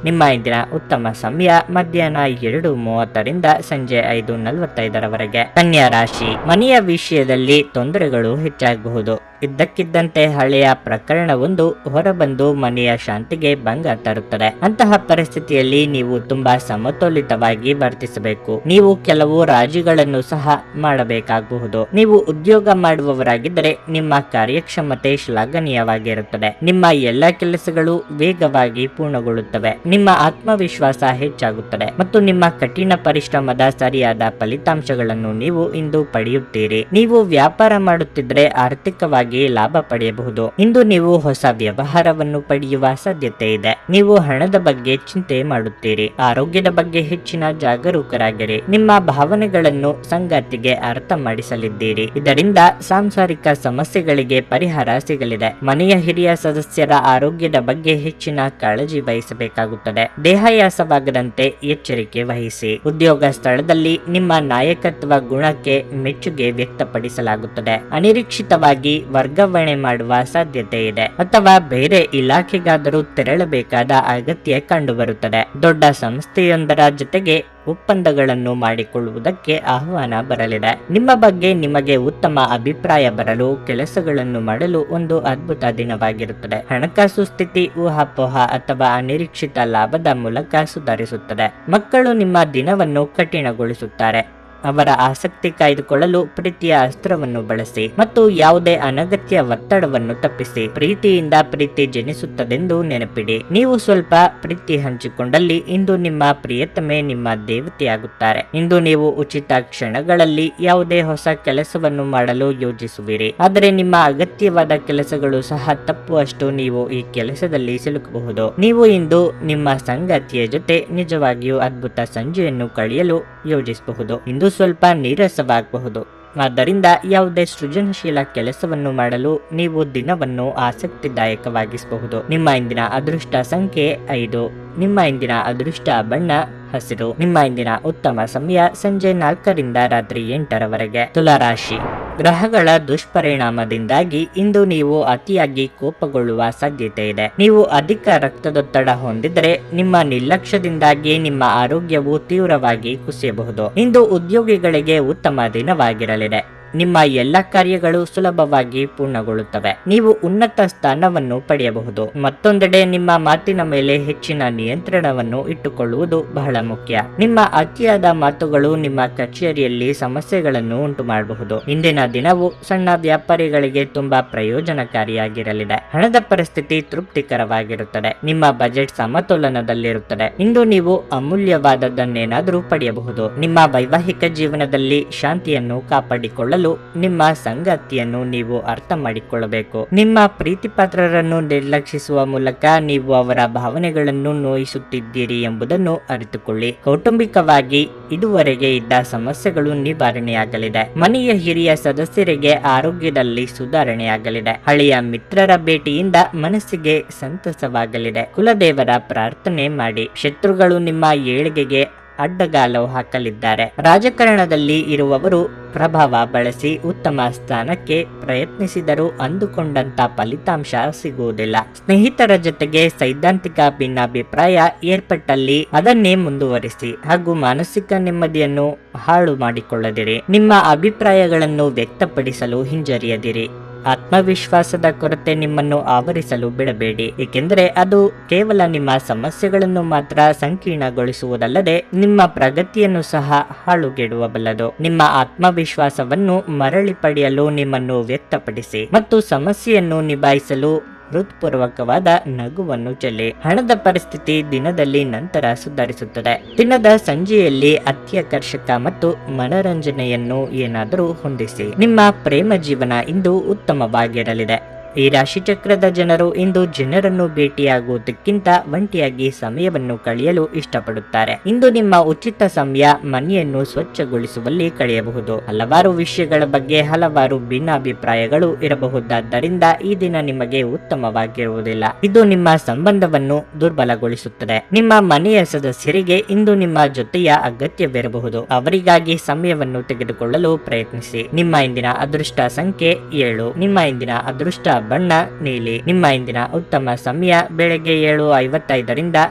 ನಿಮ್ಮ ಇಂದಿನ ಉತ್ತಮ ಸಮಯ ಮಧ್ಯಾಹ್ನ 2:30ರಿಂದ ಸಂಜೆ 5:45ರವರೆಗೆ. ಕನ್ಯಾ ರಾಶಿ. ಮನೆಯ ವಿಷಯದಲ್ಲಿ ತೊಂದರೆಗಳು ಹೆಚ್ಚಾಗಬಹುದು. ಇದ್ದಕ್ಕಿದ್ದಂತೆ ಹಳೆಯ ಪ್ರಕರಣವೊಂದು ಹೊರಬಂದು ಮನೆಯ ಶಾಂತಿಗೆ ಭಂಗ ತರುತ್ತದೆ. ಅಂತಹ ಪರಿಸ್ಥಿತಿಯಲ್ಲಿ ನೀವು ತುಂಬಾ ಸಮತೋಲಿತವಾಗಿ ವರ್ತಿಸಬೇಕು. ನೀವು ಕೆಲವು ರಾಜಿಗಳನ್ನು ಸಹ ಮಾಡಬೇಕಾಗಬಹುದು. ನೀವು ಉದ್ಯೋಗ ಮಾಡುವವರಾಗಿದ್ದರೆ ನಿಮ್ಮ ಕಾರ್ಯಕ್ಷಮತೆ ಶ್ಲಾಘನೀಯವಾಗಿರುತ್ತದೆ. ನಿಮ್ಮ ಎಲ್ಲ ಕೆಲಸಗಳು ವೇಗವಾಗಿ ಪೂರ್ಣಗೊಳ್ಳುತ್ತವೆ. ನಿಮ್ಮ ಆತ್ಮವಿಶ್ವಾಸ ಹೆಚ್ಚಾಗುತ್ತದೆ ಮತ್ತು ನಿಮ್ಮ ಕಠಿಣ ಪರಿಶ್ರಮದ ಸರಿಯಾದ ಫಲಿತಾಂಶಗಳನ್ನು ನೀವು ಇಂದು ಪಡೆಯುತ್ತೀರಿ. ನೀವು ವ್ಯಾಪಾರ ಮಾಡುತ್ತಿದ್ದರೆ ಆರ್ಥಿಕವಾಗಿ ಲಾಭ ಪಡೆಯಬಹುದು. ಇಂದು ನೀವು ಹೊಸ ವ್ಯವಹಾರವನ್ನು ಪಡೆಯುವ ಸಾಧ್ಯತೆ ಇದೆ. ನೀವು ಹಣದ ಬಗ್ಗೆ ಚಿಂತೆ ಮಾಡುತ್ತೀರಿ. ಆರೋಗ್ಯದ ಬಗ್ಗೆ ಹೆಚ್ಚಿನ ಜಾಗರೂಕರಾಗಿರಿ. ನಿಮ್ಮ ಭಾವನೆಗಳನ್ನು ಸಂಗಾತಿಗೆ ಅರ್ಥ ಮಾಡಿಸಲಿದ್ದೀರಿ. ಇದರಿಂದ ಸಾಂಸಾರಿಕ ಸಮಸ್ಯೆಗಳಿಗೆ ಪರಿಹಾರ ಸಿಗಲಿದೆ. ಮನೆಯ ಹಿರಿಯ ಸದಸ್ಯರ ಆರೋಗ್ಯದ ಬಗ್ಗೆ ಹೆಚ್ಚಿನ ಕಾಳಜಿ ವಹಿಸಬೇಕಾಗುತ್ತದೆ. ದೇಹಾಯಾಸವಾಗದಂತೆ ಎಚ್ಚರಿಕೆ ವಹಿಸಿ. ಉದ್ಯೋಗ ಸ್ಥಳದಲ್ಲಿ ನಿಮ್ಮ ನಾಯಕತ್ವ ಗುಣಕ್ಕೆ ಮೆಚ್ಚುಗೆ ವ್ಯಕ್ತಪಡಿಸಲಾಗುತ್ತದೆ. ಅನಿರೀಕ್ಷಿತವಾಗಿ ವರ್ಗಾವಣೆ ಮಾಡುವ ಸಾಧ್ಯತೆ ಇದೆ ಅಥವಾ ಬೇರೆ ಇಲಾಖೆಗಾದರೂ ತೆರಳಬೇಕಾದ ಅಗತ್ಯ ಕಂಡುಬರುತ್ತದೆ. ದೊಡ್ಡ ಸಂಸ್ಥೆಯೊಂದರ ಜೊತೆಗೆ ಒಪ್ಪಂದಗಳನ್ನು ಮಾಡಿಕೊಳ್ಳುವುದಕ್ಕೆ ಆಹ್ವಾನ ಬರಲಿದೆ. ನಿಮ್ಮ ಬಗ್ಗೆ ನಿಮಗೆ ಉತ್ತಮ ಅಭಿಪ್ರಾಯ ಬರಲು ಕೆಲಸಗಳನ್ನು ಮಾಡಲು ಒಂದು ಅದ್ಭುತ ದಿನವಾಗಿರುತ್ತದೆ. ಹಣಕಾಸು ಸ್ಥಿತಿ ಊಹಾಪೋಹ ಅಥವಾ ಅನಿರೀಕ್ಷಿತ ಲಾಭದ ಮೂಲಕ ಸುಧಾರಿಸುತ್ತದೆ. ಮಕ್ಕಳು ನಿಮ್ಮ ದಿನವನ್ನು ಕಠಿಣಗೊಳಿಸುತ್ತಾರೆ. ಅವರ ಆಸಕ್ತಿ ಕಾಯ್ದುಕೊಳ್ಳಲು ಪ್ರೀತಿಯ ಅಸ್ತ್ರವನ್ನು ಬಳಸಿ ಮತ್ತು ಯಾವುದೇ ಅನಗತ್ಯ ಒತ್ತಡವನ್ನು ತಪ್ಪಿಸಿ. ಪ್ರೀತಿಯಿಂದ ಪ್ರೀತಿ ಜನಿಸುತ್ತದೆಂದು ನೆನಪಿಡಿ. ನೀವು ಸ್ವಲ್ಪ ಪ್ರೀತಿ ಹಂಚಿಕೊಂಡಲ್ಲಿ ಇಂದು ನಿಮ್ಮ ಪ್ರಿಯತಮೆ ನಿಮ್ಮ ದೇವತೆಯಾಗುತ್ತಾರೆ. ಇಂದು ನೀವು ಉಚಿತ ಕ್ಷಣಗಳಲ್ಲಿ ಯಾವುದೇ ಹೊಸ ಕೆಲಸವನ್ನು ಮಾಡಲು ಯೋಜಿಸುವಿರಿ, ಆದರೆ ನಿಮ್ಮ ಅಗತ್ಯವಾದ ಕೆಲಸಗಳು ಸಹ ತಪ್ಪುವಷ್ಟು ನೀವು ಈ ಕೆಲಸದಲ್ಲಿ ಸಿಲುಕಬಹುದು. ನೀವು ಇಂದು ನಿಮ್ಮ ಸಂಗಾತಿಯ ಜೊತೆ ನಿಜವಾಗಿಯೂ ಅದ್ಭುತ ಸಂಜೆಯನ್ನು ಕಳೆಯಲು ಯೋಜಿಸಬಹುದು. ಇಂದು ಸ್ವಲ್ಪ ನೀರಸವಾಗಬಹುದು. ಆದ್ದರಿಂದ ಯಾವುದೇ ಸೃಜನಶೀಲ ಕೆಲಸವನ್ನು ಮಾಡಲು ನೀವು ದಿನವನ್ನು ಆಸಕ್ತಿದಾಯಕವಾಗಿಸಬಹುದು. ನಿಮ್ಮ ಇಂದಿನ ಅದೃಷ್ಟ ಸಂಖ್ಯೆ 5. ನಿಮ್ಮ ಇಂದಿನ ಅದೃಷ್ಟ ಬಣ್ಣ ಹಸಿರು. ನಿಮ್ಮ ಇಂದಿನ ಉತ್ತಮ ಸಮಯ ಸಂಜೆ 4ರಿಂದ ರಾತ್ರಿ 8ರವರೆಗೆ. ತುಲಾರಾಶಿ. ಗ್ರಹಗಳ ದುಷ್ಪರಿಣಾಮದಿಂದಾಗಿ ಇಂದು ನೀವು ಅತಿಯಾಗಿ ಕೋಪಗೊಳ್ಳುವ ಸಾಧ್ಯತೆ ಇದೆ. ನೀವು ಅಧಿಕ ರಕ್ತದೊತ್ತಡ ಹೊಂದಿದ್ರೆ ನಿಮ್ಮ ನಿರ್ಲಕ್ಷ್ಯದಿಂದಾಗಿ ನಿಮ್ಮ ಆರೋಗ್ಯವು ತೀವ್ರವಾಗಿ ಕುಸಿಯಬಹುದು. ಇಂದು ಉದ್ಯೋಗಿಗಳಿಗೆ ಉತ್ತಮ ದಿನವಾಗಿರಲಿದೆ. ನಿಮ್ಮ ಎಲ್ಲ ಕಾರ್ಯಗಳು ಸುಲಭವಾಗಿ ಪೂರ್ಣಗೊಳ್ಳುತ್ತವೆ. ನೀವು ಉನ್ನತ ಸ್ಥಾನವನ್ನು ಪಡೆಯಬಹುದು. ಮತ್ತೊಂದೆಡೆ ನಿಮ್ಮ ಮಾತಿನ ಮೇಲೆ ಹೆಚ್ಚಿನ ನಿಯಂತ್ರಣವನ್ನು ಇಟ್ಟುಕೊಳ್ಳುವುದು ಬಹಳ ಮುಖ್ಯ. ನಿಮ್ಮ ಅತಿಯಾದ ಮಾತುಗಳು ನಿಮ್ಮ ಕಚೇರಿಯಲ್ಲಿ ಸಮಸ್ಯೆಗಳನ್ನು ಉಂಟು ಮಾಡಬಹುದು. ಇಂದಿನ ದಿನವು ಸಣ್ಣ ವ್ಯಾಪಾರಿಗಳಿಗೆ ತುಂಬಾ ಪ್ರಯೋಜನಕಾರಿಯಾಗಿರಲಿದೆ. ಹಣದ ಪರಿಸ್ಥಿತಿ ತೃಪ್ತಿಕರವಾಗಿರುತ್ತದೆ. ನಿಮ್ಮ ಬಜೆಟ್ ಸಮತೋಲನದಲ್ಲಿರುತ್ತದೆ. ಇಂದು ನೀವು ಅಮೂಲ್ಯವಾದದ್ದನ್ನೇನಾದರೂ ಪಡೆಯಬಹುದು. ನಿಮ್ಮ ವೈವಾಹಿಕ ಜೀವನದಲ್ಲಿ ಶಾಂತಿಯನ್ನು ಕಾಪಾಡಿಕೊಳ್ಳಲು ನಿಮ್ಮ ಸಂಗಾತಿಯನ್ನು ನೀವು ಅರ್ಥ ಮಾಡಿಕೊಳ್ಳಬೇಕು. ನಿಮ್ಮ ಪ್ರೀತಿಪಾತ್ರರನ್ನು ನಿರ್ಲಕ್ಷಿಸುವ ಮೂಲಕ ನೀವು ಅವರ ಭಾವನೆಗಳನ್ನು ನೋಯಿಸುತ್ತಿದ್ದೀರಿ ಎಂಬುದನ್ನು ಅರಿತುಕೊಳ್ಳಿ. ಕೌಟುಂಬಿಕವಾಗಿ ಇದುವರೆಗೆ ಇದ್ದ ಸಮಸ್ಯೆಗಳು ನಿವಾರಣೆಯಾಗಲಿದೆ. ಮನೆಯ ಹಿರಿಯ ಸದಸ್ಯರಿಗೆ ಆರೋಗ್ಯದಲ್ಲಿ ಸುಧಾರಣೆಯಾಗಲಿದೆ. ಹಳೆಯ ಮಿತ್ರರ ಭೇಟಿಯಿಂದ ಮನಸ್ಸಿಗೆ ಸಂತಸವಾಗಲಿದೆ. ಕುಲದೇವರ ಪ್ರಾರ್ಥನೆ ಮಾಡಿ. ಶತ್ರುಗಳು ನಿಮ್ಮ ಏಳಿಗೆಗೆ ಅಡ್ಡಗಾಲು ಹಾಕಲಿದ್ದಾರೆ. ರಾಜಕಾರಣದಲ್ಲಿ ಇರುವವರು ಪ್ರಭಾವ ಬಳಸಿ ಉತ್ತಮ ಸ್ಥಾನಕ್ಕೆ ಪ್ರಯತ್ನಿಸಿದರೂ ಅಂದುಕೊಂಡಂತ ಫಲಿತಾಂಶ ಸಿಗುವುದಿಲ್ಲ. ಸ್ನೇಹಿತರ ಜೊತೆಗೆ ಸೈದ್ಧಾಂತಿಕ ಭಿನ್ನಾಭಿಪ್ರಾಯ ಏರ್ಪಟ್ಟಲ್ಲಿ ಅದನ್ನೇ ಮುಂದುವರಿಸಿ ಹಾಗೂ ಮಾನಸಿಕ ನೆಮ್ಮದಿಯನ್ನು ಹಾಳು ಮಾಡಿಕೊಳ್ಳದಿರಿ. ನಿಮ್ಮ ಅಭಿಪ್ರಾಯಗಳನ್ನು ವ್ಯಕ್ತಪಡಿಸಲು ಹಿಂಜರಿಯದಿರಿ. ಆತ್ಮವಿಶ್ವಾಸದ ಕೊರತೆ ನಿಮ್ಮನ್ನು ಆವರಿಸಲು ಬಿಡಬೇಡಿ, ಏಕೆಂದರೆ ಅದು ಕೇವಲ ನಿಮ್ಮ ಸಮಸ್ಯೆಗಳನ್ನು ಮಾತ್ರ ಸಂಕೀರ್ಣಗೊಳಿಸುವುದಲ್ಲದೆ ನಿಮ್ಮ ಪ್ರಗತಿಯನ್ನು ಸಹ ಹಾಳುಗೆಡುವಬಲ್ಲದು. ನಿಮ್ಮ ಆತ್ಮವಿಶ್ವಾಸವನ್ನು ಮರಳಿ ಪಡೆಯಲು ನಿಮ್ಮನ್ನು ವ್ಯಕ್ತಪಡಿಸಿ ಮತ್ತು ಸಮಸ್ಯೆಯನ್ನು ನಿಭಾಯಿಸಲು ಹೃತ್ಪೂರ್ವಕವಾದ ನಗುವನ್ನು ಚೆಲ್ಲಿ. ಹಣದ ಪರಿಸ್ಥಿತಿ ದಿನದಲ್ಲಿ ನಂತರ ಸುಧಾರಿಸುತ್ತದೆ. ದಿನದ ಸಂಜೆಯಲ್ಲಿ ಅತ್ಯಾಕರ್ಷಕ ಮತ್ತು ಮನರಂಜನೆಯನ್ನು ಏನಾದರೂ ಹೊಂದಿಸಿ. ನಿಮ್ಮ ಪ್ರೇಮ ಜೀವನ ಇಂದು ಉತ್ತಮವಾಗಿರಲಿದೆ. ಈ ರಾಶಿಚಕ್ರದ ಜನರು ಇಂದು ಜನರನ್ನು ಭೇಟಿಯಾಗುವುದಕ್ಕಿಂತ ಒಂಟಿಯಾಗಿ ಸಮಯವನ್ನು ಕಳೆಯಲು ಇಷ್ಟಪಡುತ್ತಾರೆ. ಇಂದು ನಿಮ್ಮ ಉಚಿತ ಸಮಯ ಮನೆಯನ್ನು ಸ್ವಚ್ಛಗೊಳಿಸುವಲ್ಲಿ ಕಳೆಯಬಹುದು. ಹಲವಾರು ವಿಷಯಗಳ ಬಗ್ಗೆ ಹಲವಾರು ಭಿನ್ನಾಭಿಪ್ರಾಯಗಳು ಇರಬಹುದಾದ್ದರಿಂದ ಈ ದಿನ ನಿಮಗೆ ಉತ್ತಮವಾಗಿರುವುದಿಲ್ಲ. ಇದು ನಿಮ್ಮ ಸಂಬಂಧವನ್ನು ದುರ್ಬಲಗೊಳಿಸುತ್ತದೆ. ನಿಮ್ಮ ಮನೆಯ ಸದಸ್ಯರಿಗೆ ಇಂದು ನಿಮ್ಮ ಜೊತೆಯ ಅಗತ್ಯವಿರಬಹುದು. ಅವರಿಗಾಗಿ ಸಮಯವನ್ನು ತೆಗೆದುಕೊಳ್ಳಲು ಪ್ರಯತ್ನಿಸಿ. ನಿಮ್ಮ ಇಂದಿನ ಅದೃಷ್ಟ ಸಂಖ್ಯೆ 7. ನಿಮ್ಮ ಇಂದಿನ ಅದೃಷ್ಟ ಬಣ್ಣ ನೀಲಿ. ನಿಮ್ಮ ಇಂದಿನ ಉತ್ತಮ ಸಮಯ ಬೆಳಗ್ಗೆ 7:55ರಿಂದ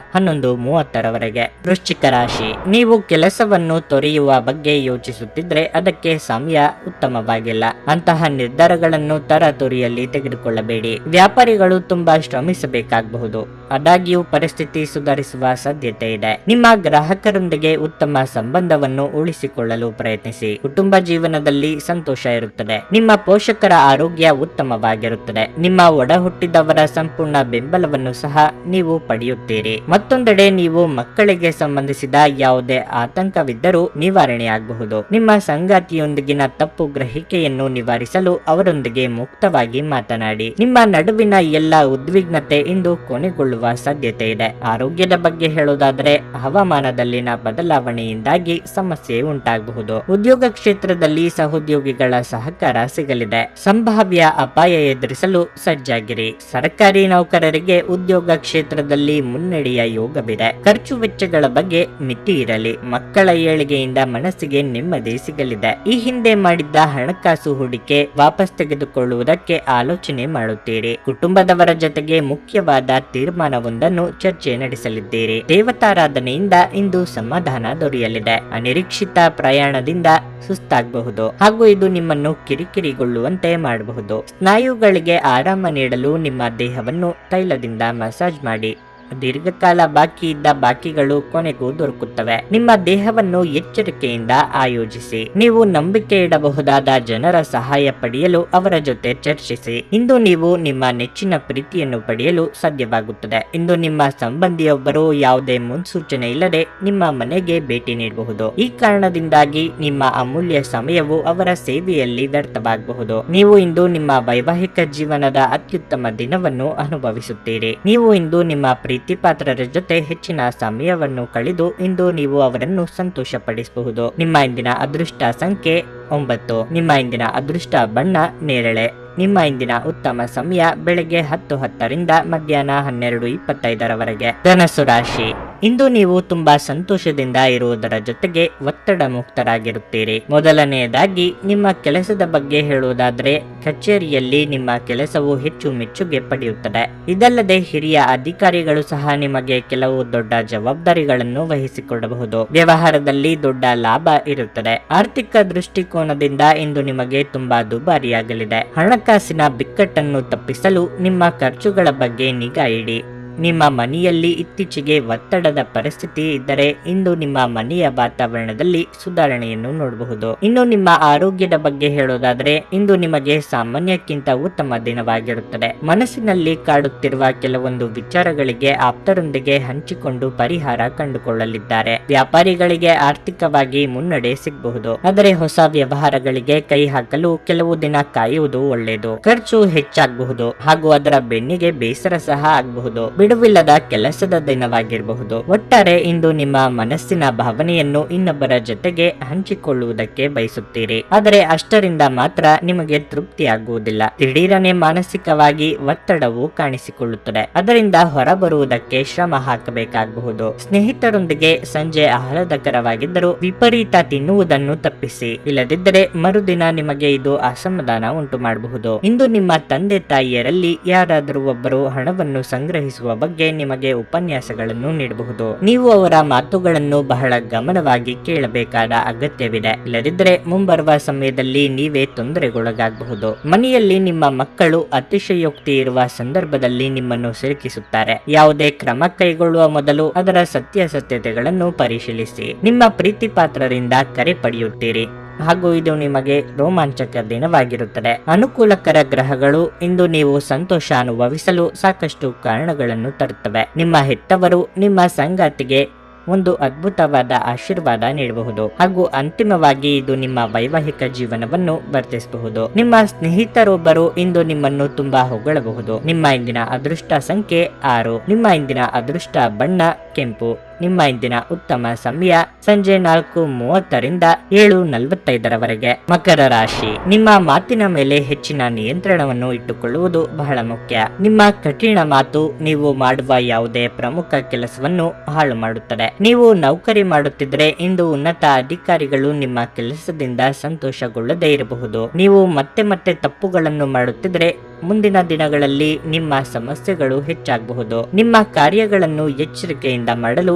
11:30ರವರೆಗೆ. ವೃಶ್ಚಿಕ ರಾಶಿ, ನೀವು ಕೆಲಸವನ್ನು ತೊರೆಯುವ ಬಗ್ಗೆ ಯೋಚಿಸುತ್ತಿದ್ರೆ ಅದಕ್ಕೆ ಸಮಯ ಉತ್ತಮವಾಗಿಲ್ಲ. ಅಂತಹ ನಿರ್ಧಾರಗಳನ್ನು ತರಾತುರಿಯಲ್ಲಿ ತೆಗೆದುಕೊಳ್ಳಬೇಡಿ. ವ್ಯಾಪಾರಿಗಳು ತುಂಬಾ ಶ್ರಮಿಸಬೇಕಾಗಬಹುದು. ಆದಾಗ್ಯೂ ಪರಿಸ್ಥಿತಿ ಸುಧಾರಿಸುವ ಸಾಧ್ಯತೆ ಇದೆ. ನಿಮ್ಮ ಗ್ರಾಹಕರೊಂದಿಗೆ ಉತ್ತಮ ಸಂಬಂಧವನ್ನು ಉಳಿಸಿಕೊಳ್ಳಲು ಪ್ರಯತ್ನಿಸಿ. ಕುಟುಂಬ ಜೀವನದಲ್ಲಿ ಸಂತೋಷ ಇರುತ್ತದೆ. ನಿಮ್ಮ ಪೋಷಕರ ಆರೋಗ್ಯ ಉತ್ತಮವಾಗಿರುತ್ತದೆ. ನಿಮ್ಮ ಒಡ ಹುಟ್ಟಿದವರ ಸಂಪೂರ್ಣ ಬೆಂಬಲವನ್ನು ಸಹ ನೀವು ಪಡೆಯುತ್ತೀರಿ. ಮತ್ತೊಂದೆಡೆ ನೀವು ಮಕ್ಕಳಿಗೆ ಸಂಬಂಧಿಸಿದ ಯಾವುದೇ ಆತಂಕವಿದ್ದರೂ ನಿವಾರಣೆಯಾಗಬಹುದು. ನಿಮ್ಮ ಸಂಗಾತಿಯೊಂದಿಗಿನ ತಪ್ಪು ಗ್ರಹಿಕೆಯನ್ನು ನಿವಾರಿಸಲು ಅವರೊಂದಿಗೆ ಮುಕ್ತವಾಗಿ ಮಾತನಾಡಿ. ನಿಮ್ಮ ನಡುವಿನ ಎಲ್ಲ ಉದ್ವಿಗ್ನತೆ ಇಂದು ಕೊನೆಗೊಳ್ಳುವ ಸಾಧ್ಯತೆ ಇದೆ. ಆರೋಗ್ಯದ ಬಗ್ಗೆ ಹೇಳೋದಾದರೆ ಹವಾಮಾನದಲ್ಲಿನ ಬದಲಾವಣೆಯಿಂದಾಗಿ ಸಮಸ್ಯೆ ಉಂಟಾಗಬಹುದು. ಉದ್ಯೋಗ ಕ್ಷೇತ್ರದಲ್ಲಿ ಸಹೋದ್ಯೋಗಿಗಳ ಸಹಕಾರ ಸಿಗಲಿದೆ. ಸಂಭಾವ್ಯ ಅಪಾಯ ಎದುರಿಸಲು ಸಜ್ಜಾಗಿರಿ. ಸರ್ಕಾರಿ ನೌಕರರಿಗೆ ಉದ್ಯೋಗ ಕ್ಷೇತ್ರದಲ್ಲಿ ಮುನ್ನಡೆಯ ಯೋಗವಿದೆ. ಖರ್ಚು ವೆಚ್ಚಗಳ ಬಗ್ಗೆ ಮಿತಿ ಇರಲಿ. ಮಕ್ಕಳ ಏಳಿಗೆಯಿಂದ ಮನಸ್ಸಿಗೆ ನೆಮ್ಮದಿ ಸಿಗಲಿದೆ. ಈ ಹಿಂದೆ ಮಾಡಿದ್ದ ಹಣಕಾಸು ಹೂಡಿಕೆ ವಾಪಸ್ ತೆಗೆದುಕೊಳ್ಳುವುದಕ್ಕೆ ಆಲೋಚನೆ ಮಾಡುತ್ತೀರಿ. ಕುಟುಂಬದವರ ಜೊತೆಗೆ ಮುಖ್ಯವಾದ ತೀರ್ಮಾನವೊಂದನ್ನು ಚರ್ಚೆ ನಡೆಸಲಿದ್ದೀರಿ. ದೇವತಾರಾಧನೆಯಿಂದ ಇಂದು ಸಮಾಧಾನ ದೊರೆಯಲಿದೆ. ಅನಿರೀಕ್ಷಿತ ಪ್ರಯಾಣದಿಂದ ಸುಸ್ತಾಗಬಹುದು ಹಾಗೂ ಇದು ನಿಮ್ಮನ್ನು ಕಿರಿಕಿರಿಗೊಳ್ಳುವಂತೆ ಮಾಡಬಹುದು. ಸ್ನಾಯುಗಳಿಗೆ ಆರಾಮ ನೀಡಲು ನಿಮ್ಮ ದೇಹವನ್ನು ತೈಲದಿಂದ ಮಸಾಜ್ ಮಾಡಿ. ದೀರ್ಘಕಾಲ ಬಾಕಿ ಇದ್ದ ಬಾಕಿಗಳು ಕೊನೆಗೂ ದೊರಕುತ್ತವೆ. ನಿಮ್ಮ ದೇಹವನ್ನು ಎಚ್ಚರಿಕೆಯಿಂದ ಆಯೋಜಿಸಿ. ನೀವು ನಂಬಿಕೆ ಇಡಬಹುದಾದ ಜನರ ಸಹಾಯ ಪಡೆಯಲು ಅವರ ಜೊತೆ ಚರ್ಚಿಸಿ. ಇಂದು ನೀವು ನಿಮ್ಮ ನೆಚ್ಚಿನ ಪ್ರೀತಿಯನ್ನು ಪಡೆಯಲು ಸಾಧ್ಯವಾಗುತ್ತದೆ. ಇಂದು ನಿಮ್ಮ ಸಂಬಂಧಿಯೊಬ್ಬರು ಯಾವುದೇ ಮುನ್ಸೂಚನೆ ಇಲ್ಲದೆ ನಿಮ್ಮ ಮನೆಗೆ ಭೇಟಿ ನೀಡಬಹುದು. ಈ ಕಾರಣದಿಂದಾಗಿ ನಿಮ್ಮ ಅಮೂಲ್ಯ ಸಮಯವು ಅವರ ಸೇವೆಯಲ್ಲಿ ವ್ಯರ್ಥವಾಗಬಹುದು. ನೀವು ಇಂದು ನಿಮ್ಮ ವೈವಾಹಿಕ ಜೀವನದ ಅತ್ಯುತ್ತಮ ದಿನವನ್ನು ಅನುಭವಿಸುತ್ತೀರಿ. ನೀವು ಇಂದು ನಿಮ್ಮ ಪ್ರೀತಿಪಾತ್ರರ ಜೊತೆ ಹೆಚ್ಚಿನ ಸಮಯವನ್ನು ಕಳೆದು ಇಂದು ನೀವು ಅವರನ್ನು ಸಂತೋಷಪಡಿಸಬಹುದು. ನಿಮ್ಮ ಇಂದಿನ ಅದೃಷ್ಟ ಸಂಖ್ಯೆ 9. ನಿಮ್ಮ ಇಂದಿನ ಅದೃಷ್ಟ ಬಣ್ಣ ನೇರಳೆ. ನಿಮ್ಮ ಇಂದಿನ ಉತ್ತಮ ಸಮಯ ಬೆಳಗ್ಗೆ 10:10ರಿಂದ ಮಧ್ಯಾಹ್ನ 12:25ರವರೆಗೆ. ಧನಸ್ಸು ರಾಶಿ, ಇಂದು ನೀವು ತುಂಬಾ ಸಂತೋಷದಿಂದ ಇರುವುದರ ಜೊತೆಗೆ ಒತ್ತಡ ಮುಕ್ತರಾಗಿರುತ್ತೀರಿ. ಮೊದಲನೆಯದಾಗಿ ನಿಮ್ಮ ಕೆಲಸದ ಬಗ್ಗೆ ಹೇಳುವುದಾದ್ರೆ, ಕಚೇರಿಯಲ್ಲಿ ನಿಮ್ಮ ಕೆಲಸವು ಹೆಚ್ಚು ಮೆಚ್ಚುಗೆ ಪಡೆಯುತ್ತದೆ. ಇದಲ್ಲದೆ ಹಿರಿಯ ಅಧಿಕಾರಿಗಳು ಸಹ ನಿಮಗೆ ಕೆಲವು ದೊಡ್ಡ ಜವಾಬ್ದಾರಿಗಳನ್ನು ವಹಿಸಿಕೊಡಬಹುದು. ವ್ಯವಹಾರದಲ್ಲಿ ದೊಡ್ಡ ಲಾಭ ಇರುತ್ತದೆ. ಆರ್ಥಿಕ ದೃಷ್ಟಿಕೋನದಿಂದ ಇಂದು ನಿಮಗೆ ತುಂಬಾ ದುಬಾರಿಯಾಗಲಿದೆ. ಹಣಕಾಸಿನ ಬಿಕ್ಕಟ್ಟನ್ನು ತಪ್ಪಿಸಲು ನಿಮ್ಮ ಖರ್ಚುಗಳ ಬಗ್ಗೆ ನಿಗಾ ಇಡಿ. ನಿಮ್ಮ ಮನೆಯಲ್ಲಿ ಇತ್ತೀಚೆಗೆ ಒತ್ತಡದ ಪರಿಸ್ಥಿತಿ ಇದ್ದರೆ ಇಂದು ನಿಮ್ಮ ಮನೆಯ ವಾತಾವರಣದಲ್ಲಿ ಸುಧಾರಣೆಯನ್ನು ನೋಡಬಹುದು. ಇನ್ನು ನಿಮ್ಮ ಆರೋಗ್ಯದ ಬಗ್ಗೆ ಹೇಳೋದಾದ್ರೆ, ಇಂದು ನಿಮಗೆ ಸಾಮಾನ್ಯಕ್ಕಿಂತ ಉತ್ತಮ ದಿನವಾಗಿರುತ್ತದೆ. ಮನಸ್ಸಿನಲ್ಲಿ ಕಾಡುತ್ತಿರುವ ಕೆಲವೊಂದು ವಿಚಾರಗಳಿಗೆ ಆಪ್ತರೊಂದಿಗೆ ಹಂಚಿಕೊಂಡು ಪರಿಹಾರ ಕಂಡುಕೊಳ್ಳಲಿದ್ದಾರೆ. ವ್ಯಾಪಾರಿಗಳಿಗೆ ಆರ್ಥಿಕವಾಗಿ ಮುನ್ನಡೆ ಸಿಗಬಹುದು, ಆದರೆ ಹೊಸ ವ್ಯವಹಾರಗಳಿಗೆ ಕೈ ಹಾಕಲು ಕೆಲವು ದಿನ ಕಾಯುವುದು ಒಳ್ಳೆಯದು. ಖರ್ಚು ಹೆಚ್ಚಾಗಬಹುದು ಹಾಗೂ ಅದರ ಬೆನ್ನಿಗೆ ಬೇಸರ ಸಹ ಆಗಬಹುದು. ಬಿಡುವಿಲ್ಲದ ಕೆಲಸದ ದಿನವಾಗಿರಬಹುದು. ಒಟ್ಟಾರೆ ಇಂದು ನಿಮ್ಮ ಮನಸ್ಸಿನ ಭಾವನೆಯನ್ನು ಇನ್ನೊಬ್ಬರ ಜೊತೆಗೆ ಹಂಚಿಕೊಳ್ಳುವುದಕ್ಕೆ ಬಯಸುತ್ತೀರಿ, ಆದರೆ ಅಷ್ಟರಿಂದ ಮಾತ್ರ ನಿಮಗೆ ತೃಪ್ತಿಯಾಗುವುದಿಲ್ಲ. ದಿಢೀರನೆ ಮಾನಸಿಕವಾಗಿ ಒತ್ತಡವು ಕಾಣಿಸಿಕೊಳ್ಳುತ್ತದೆ. ಅದರಿಂದ ಹೊರಬರುವುದಕ್ಕೆ ಶ್ರಮ ಹಾಕಬೇಕಾಗಬಹುದು. ಸ್ನೇಹಿತರೊಂದಿಗೆ ಸಂಜೆ ಆಹ್ಲಾದಕರವಾಗಿದ್ದರೂ ವಿಪರೀತ ತಿನ್ನುವುದನ್ನು ತಪ್ಪಿಸಿ, ಇಲ್ಲದಿದ್ದರೆ ಮರುದಿನ ನಿಮಗೆ ಇದು ಅಸಮಾಧಾನ ಉಂಟು ಮಾಡಬಹುದು. ಇಂದು ನಿಮ್ಮ ತಂದೆ ತಾಯಿಯರಲ್ಲಿ ಯಾರಾದರೂ ಒಬ್ಬರು ಹಣವನ್ನು ಸಂಗ್ರಹಿಸುವ ಬಗ್ಗೆ ನಿಮಗೆ ಉಪನ್ಯಾಸಗಳನ್ನು ನೀಡಬಹುದು. ನೀವು ಅವರ ಮಾತುಗಳನ್ನು ಬಹಳ ಗಮನವಾಗಿ ಕೇಳಬೇಕಾದ ಅಗತ್ಯವಿದೆ, ಇಲ್ಲದಿದ್ದರೆ ಮುಂಬರುವ ಸಮಯದಲ್ಲಿ ನೀವೇ ತೊಂದರೆಗೊಳಗಾಗಬಹುದು. ಮನೆಯಲ್ಲಿ ನಿಮ್ಮ ಮಕ್ಕಳು ಅತಿಶಯೋಕ್ತಿ ಇರುವ ಸಂದರ್ಭದಲ್ಲಿ ನಿಮ್ಮನ್ನು ಸಿಲುಕಿಸುತ್ತಾರೆ. ಯಾವುದೇ ಕ್ರಮ ಕೈಗೊಳ್ಳುವ ಮೊದಲು ಅದರ ಸತ್ಯಾಸತ್ಯತೆಗಳನ್ನು ಪರಿಶೀಲಿಸಿ. ನಿಮ್ಮ ಪ್ರೀತಿ ಪಾತ್ರರಿಂದ ಕರೆ ಪಡೆಯುತ್ತೀರಿ ಹಾಗೂ ಇದು ನಿಮಗೆ ರೋಮಾಂಚಕ ದಿನವಾಗಿರುತ್ತದೆ. ಅನುಕೂಲಕರ ಗ್ರಹಗಳು ಇಂದು ನೀವು ಸಂತೋಷ ಅನುಭವಿಸಲು ಸಾಕಷ್ಟು ಕಾರಣಗಳನ್ನು ತರುತ್ತವೆ. ನಿಮ್ಮ ಹೆತ್ತವರು ನಿಮ್ಮ ಸಂಗಾತಿಗೆ ಒಂದು ಅದ್ಭುತವಾದ ಆಶೀರ್ವಾದ ನೀಡಬಹುದು ಹಾಗೂ ಅಂತಿಮವಾಗಿ ಇದು ನಿಮ್ಮ ವೈವಾಹಿಕ ಜೀವನವನ್ನು ವರ್ತಿಸಬಹುದು. ನಿಮ್ಮ ಸ್ನೇಹಿತರೊಬ್ಬರು ಇಂದು ನಿಮ್ಮನ್ನು ತುಂಬಾ ಹೊಗಳಬಹುದು. ನಿಮ್ಮ ಇಂದಿನ ಅದೃಷ್ಟ ಸಂಖ್ಯೆ 6. ನಿಮ್ಮ ಇಂದಿನ ಅದೃಷ್ಟ ಬಣ್ಣ ಕೆಂಪು. ನಿಮ್ಮ ಇಂದಿನ ಉತ್ತಮ ಸಮಯ ಸಂಜೆ 4:30ರಿಂದ 7:45ರವರೆಗೆ. ಮಕರ ರಾಶಿ, ನಿಮ್ಮ ಮಾತಿನ ಮೇಲೆ ಹೆಚ್ಚಿನ ನಿಯಂತ್ರಣವನ್ನು ಇಟ್ಟುಕೊಳ್ಳುವುದು ಬಹಳ ಮುಖ್ಯ. ನಿಮ್ಮ ಕಠಿಣ ಮಾತು ನೀವು ಮಾಡುವ ಯಾವುದೇ ಪ್ರಮುಖ ಕೆಲಸವನ್ನು ಹಾಳು ಮಾಡುತ್ತದೆ. ನೀವು ನೌಕರಿ ಮಾಡುತ್ತಿದ್ದರೆ ಇಂದು ಉನ್ನತ ಅಧಿಕಾರಿಗಳು ನಿಮ್ಮ ಕೆಲಸದಿಂದ ಸಂತೋಷಗೊಳ್ಳದೇ ಇರಬಹುದು. ನೀವು ಮತ್ತೆ ಮತ್ತೆ ತಪ್ಪುಗಳನ್ನು ಮಾಡುತ್ತಿದ್ದರೆ ಮುಂದಿನ ದಿನಗಳಲ್ಲಿ ನಿಮ್ಮ ಸಮಸ್ಯೆಗಳು ಹೆಚ್ಚಾಗಬಹುದು. ನಿಮ್ಮ ಕಾರ್ಯಗಳನ್ನು ಎಚ್ಚರಿಕೆಯಿಂದ ಮಾಡಲು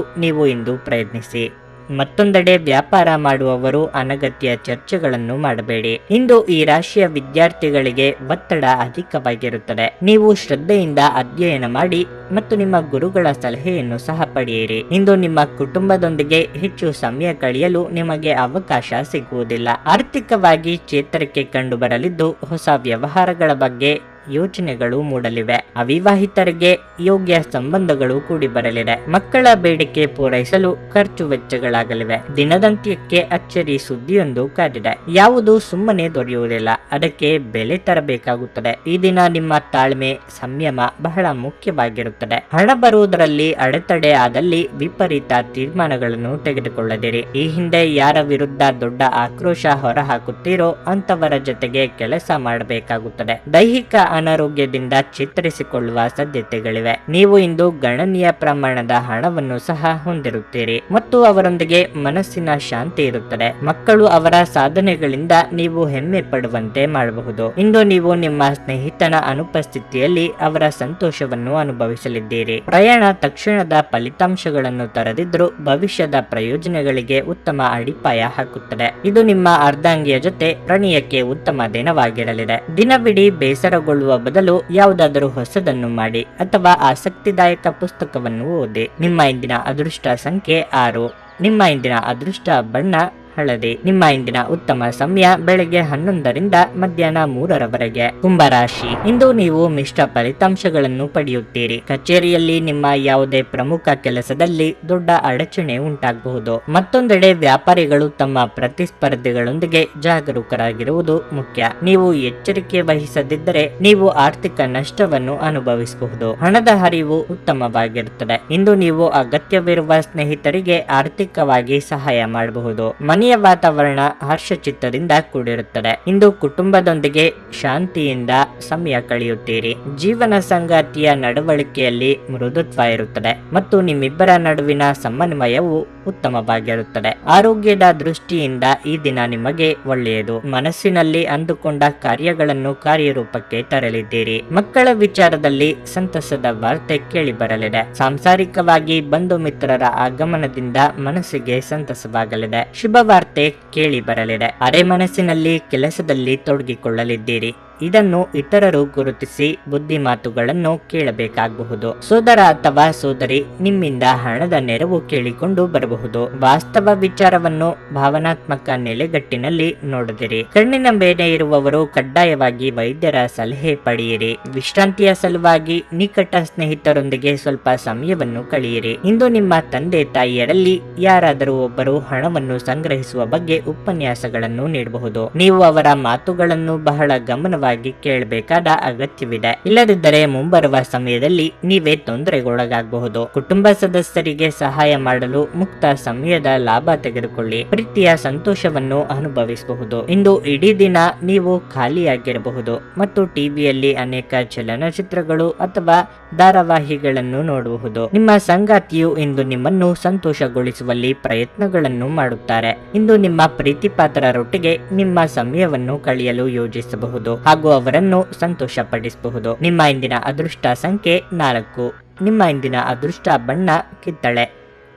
ನೀವು ಇಂದು ಪ್ರಯತ್ನಿಸಿ. ಮತ್ತೊಂದೆಡೆ ವ್ಯಾಪಾರ ಮಾಡುವವರು ಅನಗತ್ಯ ಚರ್ಚೆಗಳನ್ನು ಮಾಡಬೇಡಿ. ಇಂದು ಈ ರಾಶಿಯ ವಿದ್ಯಾರ್ಥಿಗಳಿಗೆ ಒತ್ತಡ ಅಧಿಕವಾಗಿರುತ್ತದೆ. ನೀವು ಶ್ರದ್ಧೆಯಿಂದ ಅಧ್ಯಯನ ಮಾಡಿ ಮತ್ತು ನಿಮ್ಮ ಗುರುಗಳ ಸಲಹೆಯನ್ನು ಸಹ ಪಡೆಯಿರಿ. ಇಂದು ನಿಮ್ಮ ಕುಟುಂಬದೊಂದಿಗೆ ಹೆಚ್ಚು ಸಮಯ ಕಳೆಯಲು ನಿಮಗೆ ಅವಕಾಶ ಸಿಗುವುದಿಲ್ಲ. ಆರ್ಥಿಕವಾಗಿ ಚೇತರಿಕೆ ಕಂಡುಬರಲಿದ್ದು ಹೊಸ ವ್ಯವಹಾರಗಳ ಬಗ್ಗೆ ಯೋಚನೆಗಳು ಮೂಡಲಿವೆ. ಅವಿವಾಹಿತರಿಗೆ ಯೋಗ್ಯ ಸಂಬಂಧಗಳು ಕೂಡಿ ಬರಲಿದೆ. ಮಕ್ಕಳ ಬೇಡಿಕೆ ಪೂರೈಸಲು ಖರ್ಚು ವೆಚ್ಚಗಳಾಗಲಿವೆ. ದಿನದಂತ್ಯಕ್ಕೆ ಅಚ್ಚರಿ ಸುದ್ದಿಯೊಂದು ಕಾದಿದೆ. ಯಾವುದು ಸುಮ್ಮನೆ ದೊರೆಯುವುದಿಲ್ಲ, ಅದಕ್ಕೆ ಬೆಲೆ ತರಬೇಕಾಗುತ್ತದೆ. ಈ ದಿನ ನಿಮ್ಮ ತಾಳ್ಮೆ ಸಂಯಮ ಬಹಳ ಮುಖ್ಯವಾಗಿರುತ್ತದೆ. ಹಣ ಬರುವುದರಲ್ಲಿ ಅಡೆತಡೆ ಆದಲ್ಲಿ ವಿಪರೀತ ತೀರ್ಮಾನಗಳನ್ನು ತೆಗೆದುಕೊಳ್ಳದಿರಿ. ಈ ಹಿಂದೆ ಯಾರ ವಿರುದ್ಧ ದೊಡ್ಡ ಆಕ್ರೋಶ ಹೊರಹಾಕುತ್ತೀರೋ ಅಂತವರ ಜೊತೆಗೆ ಕೆಲಸ ಮಾಡಬೇಕಾಗುತ್ತದೆ. ದೈಹಿಕ ಅನಾರೋಗ್ಯದಿಂದ ಚೇತರಿಸಿಕೊಳ್ಳುವ ಸಾಧ್ಯತೆಗಳಿವೆ. ನೀವು ಇಂದು ಗಣನೀಯ ಪ್ರಮಾಣದ ಹಣವನ್ನು ಸಹ ಹೊಂದಿರುತ್ತೀರಿ ಮತ್ತು ಅವರೊಂದಿಗೆ ಮನಸ್ಸಿನ ಶಾಂತಿ ಇರುತ್ತದೆ. ಮಕ್ಕಳು ಅವರ ಸಾಧನೆಗಳಿಂದ ನೀವು ಹೆಮ್ಮೆ ಪಡುವಂತೆ ಮಾಡಬಹುದು. ಇಂದು ನೀವು ನಿಮ್ಮ ಸ್ನೇಹಿತನ ಅನುಪಸ್ಥಿತಿಯಲ್ಲಿ ಅವರ ಸಂತೋಷವನ್ನು ಅನುಭವಿಸಲಿದ್ದೀರಿ. ಪ್ರಯಾಣ ತಕ್ಷಣದ ಫಲಿತಾಂಶಗಳನ್ನು ತರದಿದ್ದರೂ ಭವಿಷ್ಯದ ಪ್ರಯೋಜನಗಳಿಗೆ ಉತ್ತಮ ಅಡಿಪಾಯ ಹಾಕುತ್ತದೆ. ಇದು ನಿಮ್ಮ ಅರ್ಧಾಂಗಿಯ ಜೊತೆ ಪ್ರಣಯಕ್ಕೆ ಉತ್ತಮ ದಿನವಾಗಿರಲಿದೆ. ದಿನವಿಡೀ ಬೇಸರಗೊಳ್ಳುವ ಬದಲು ಯಾವುದಾದರೂ ಹೊಸದನ್ನು ಮಾಡಿ ಅಥವಾ ಆಸಕ್ತಿದಾಯಕ ಪುಸ್ತಕವನ್ನು ಓದಿ. ನಿಮ್ಮ ಇಂದಿನ ಅದೃಷ್ಟ ಸಂಖ್ಯೆ 6. ನಿಮ್ಮ ಇಂದಿನ ಅದೃಷ್ಟ ಬಣ್ಣ ಹಳದಿ. ನಿಮ್ಮ ಇಂದಿನ ಉತ್ತಮ ಸಮಯ ಬೆಳಗ್ಗೆ 11ರಿಂದ ಮಧ್ಯಾಹ್ನ 3ರವರೆಗೆ. ಕುಂಭರಾಶಿ, ಇಂದು ನೀವು ಮಿಶ್ರ ಫಲಿತಾಂಶಗಳನ್ನು ಪಡೆಯುತ್ತೀರಿ. ಕಚೇರಿಯಲ್ಲಿ ನಿಮ್ಮ ಯಾವುದೇ ಪ್ರಮುಖ ಕೆಲಸದಲ್ಲಿ ದೊಡ್ಡ ಅಡಚಣೆ ಉಂಟಾಗಬಹುದು. ಮತ್ತೊಂದೆಡೆ ವ್ಯಾಪಾರಿಗಳು ತಮ್ಮ ಪ್ರತಿಸ್ಪರ್ಧಿಗಳೊಂದಿಗೆ ಜಾಗರೂಕರಾಗಿರುವುದು ಮುಖ್ಯ. ನೀವು ಎಚ್ಚರಿಕೆ ವಹಿಸದಿದ್ದರೆ ನೀವು ಆರ್ಥಿಕ ನಷ್ಟವನ್ನು ಅನುಭವಿಸಬಹುದು. ಹಣದ ಹರಿವು ಉತ್ತಮವಾಗಿರುತ್ತದೆ. ಇಂದು ನೀವು ಅಗತ್ಯವಿರುವ ಸ್ನೇಹಿತರಿಗೆ ಆರ್ಥಿಕವಾಗಿ ಸಹಾಯ ಮಾಡಬಹುದು. ಮನೆಯ ವಾತಾವರಣ ಹರ್ಷಚಿತ್ತದಿಂದ ಕೂಡಿರುತ್ತದೆ. ಇಂದು ಕುಟುಂಬದೊಂದಿಗೆ ಶಾಂತಿಯಿಂದ ಸಮಯ ಕಳೆಯುತ್ತೀರಿ. ಜೀವನ ಸಂಗಾತಿಯ ನಡವಳಿಕೆಯಲ್ಲಿ ಮೃದುತ್ವ ಇರುತ್ತದೆ ಮತ್ತು ನಿಮ್ಮಿಬ್ಬರ ನಡುವಿನ ಸಮನ್ವಯವು ಉತ್ತಮವಾಗಿರುತ್ತದೆ. ಆರೋಗ್ಯದ ದೃಷ್ಟಿಯಿಂದ ಈ ದಿನ ನಿಮಗೆ ಒಳ್ಳೆಯದು. ಮನಸ್ಸಿನಲ್ಲಿ ಅಂದುಕೊಂಡ ಕಾರ್ಯಗಳನ್ನು ಕಾರ್ಯರೂಪಕ್ಕೆ ತರಲಿದ್ದೀರಿ. ಮಕ್ಕಳ ವಿಚಾರದಲ್ಲಿ ಸಂತಸದ ವಾರ್ತೆ ಕೇಳಿ ಬರಲಿದೆ. ಸಾಂಸಾರಿಕವಾಗಿ ಬಂಧು ಮಿತ್ರರ ಆಗಮನದಿಂದ ಮನಸ್ಸಿಗೆ ಸಂತಸವಾಗಲಿದೆ. ಶುಭ ವಾರ್ತೆ ಕೇಳಿ ಬರಲಿದೆ. ಅರೆ ಮನಸ್ಸಿನಲ್ಲಿ ಕೆಲಸದಲ್ಲಿ ತೊಡಗಿಕೊಳ್ಳಲಿದ್ದೀರಿ. ಇದನ್ನು ಇತರರು ಗುರುತಿಸಿ ಬುದ್ಧಿ ಮಾತುಗಳನ್ನು ಕೇಳಬೇಕಾಗಬಹುದು. ಸೋದರ ಅಥವಾ ಸೋದರಿ ನಿಮ್ಮಿಂದ ಹಣದ ನೆರವು ಕೇಳಿಕೊಂಡು ಬರಬಹುದು. ವಾಸ್ತವ ವಿಚಾರವನ್ನು ಭಾವನಾತ್ಮಕ ನೆಲೆಗಟ್ಟಿನಲ್ಲಿ ನೋಡದಿರಿ. ಕಣ್ಣಿನ ಬೇನೆ ಇರುವವರು ಕಡ್ಡಾಯವಾಗಿ ವೈದ್ಯರ ಸಲಹೆ ಪಡೆಯಿರಿ. ವಿಶ್ರಾಂತಿಯ ಸಲುವಾಗಿ ನಿಕಟ ಸ್ನೇಹಿತರೊಂದಿಗೆ ಸ್ವಲ್ಪ ಸಮಯವನ್ನು ಕಳೆಯಿರಿ. ಇಂದು ನಿಮ್ಮ ತಂದೆ ತಾಯಿಯರಲ್ಲಿ ಯಾರಾದರೂ ಒಬ್ಬರು ಹಣವನ್ನು ಸಂಗ್ರಹಿಸುವ ಬಗ್ಗೆ ಉಪನ್ಯಾಸಗಳನ್ನು ನೀಡಬಹುದು. ನೀವು ಅವರ ಮಾತುಗಳನ್ನು ಬಹಳ ಗಮನವಾಗಿ ಕೇಳಬೇಕಾದ ಅಗತ್ಯವಿದೆ. ಇಲ್ಲದಿದ್ದರೆ ಮುಂಬರುವ ಸಮಯದಲ್ಲಿ ನೀವೇ ತೊಂದರೆಗೊಳಗಾಗಬಹುದು. ಕುಟುಂಬ ಸದಸ್ಯರಿಗೆ ಸಹಾಯ ಮಾಡಲು ಮುಕ್ತ ಸಮಯದ ಲಾಭ ತೆಗೆದುಕೊಳ್ಳಿ. ಪ್ರೀತಿಯ ಸಂತೋಷವನ್ನು ಅನುಭವಿಸಬಹುದು. ಇಂದು ಇಡೀ ದಿನ ನೀವು ಖಾಲಿಯಾಗಿರಬಹುದು ಮತ್ತು ಟಿವಿಯಲ್ಲಿ ಅನೇಕ ಚಲನಚಿತ್ರಗಳು ಅಥವಾ ಧಾರಾವಾಹಿಗಳನ್ನು ನೋಡಬಹುದು. ನಿಮ್ಮ ಸಂಗಾತಿಯು ಇಂದು ನಿಮ್ಮನ್ನು ಸಂತೋಷಗೊಳಿಸುವಲ್ಲಿ ಪ್ರಯತ್ನಗಳನ್ನು ಮಾಡುತ್ತಾರೆ. ಇಂದು ನಿಮ್ಮ ಪ್ರೀತಿಪಾತ್ರರೊಟ್ಟಿಗೆ ನಿಮ್ಮ ಸಮಯವನ್ನು ಕಳೆಯಲು ಯೋಜಿಸಬಹುದು ಹಾಗೂ ಅವರನ್ನು ಸಂತೋಷಪಡಿಸಬಹುದು. ನಿಮ್ಮ ಇಂದಿನ ಅದೃಷ್ಟ ಸಂಖ್ಯೆ 4. ನಿಮ್ಮ ಇಂದಿನ ಅದೃಷ್ಟ ಬಣ್ಣ ಕಿತ್ತಳೆ.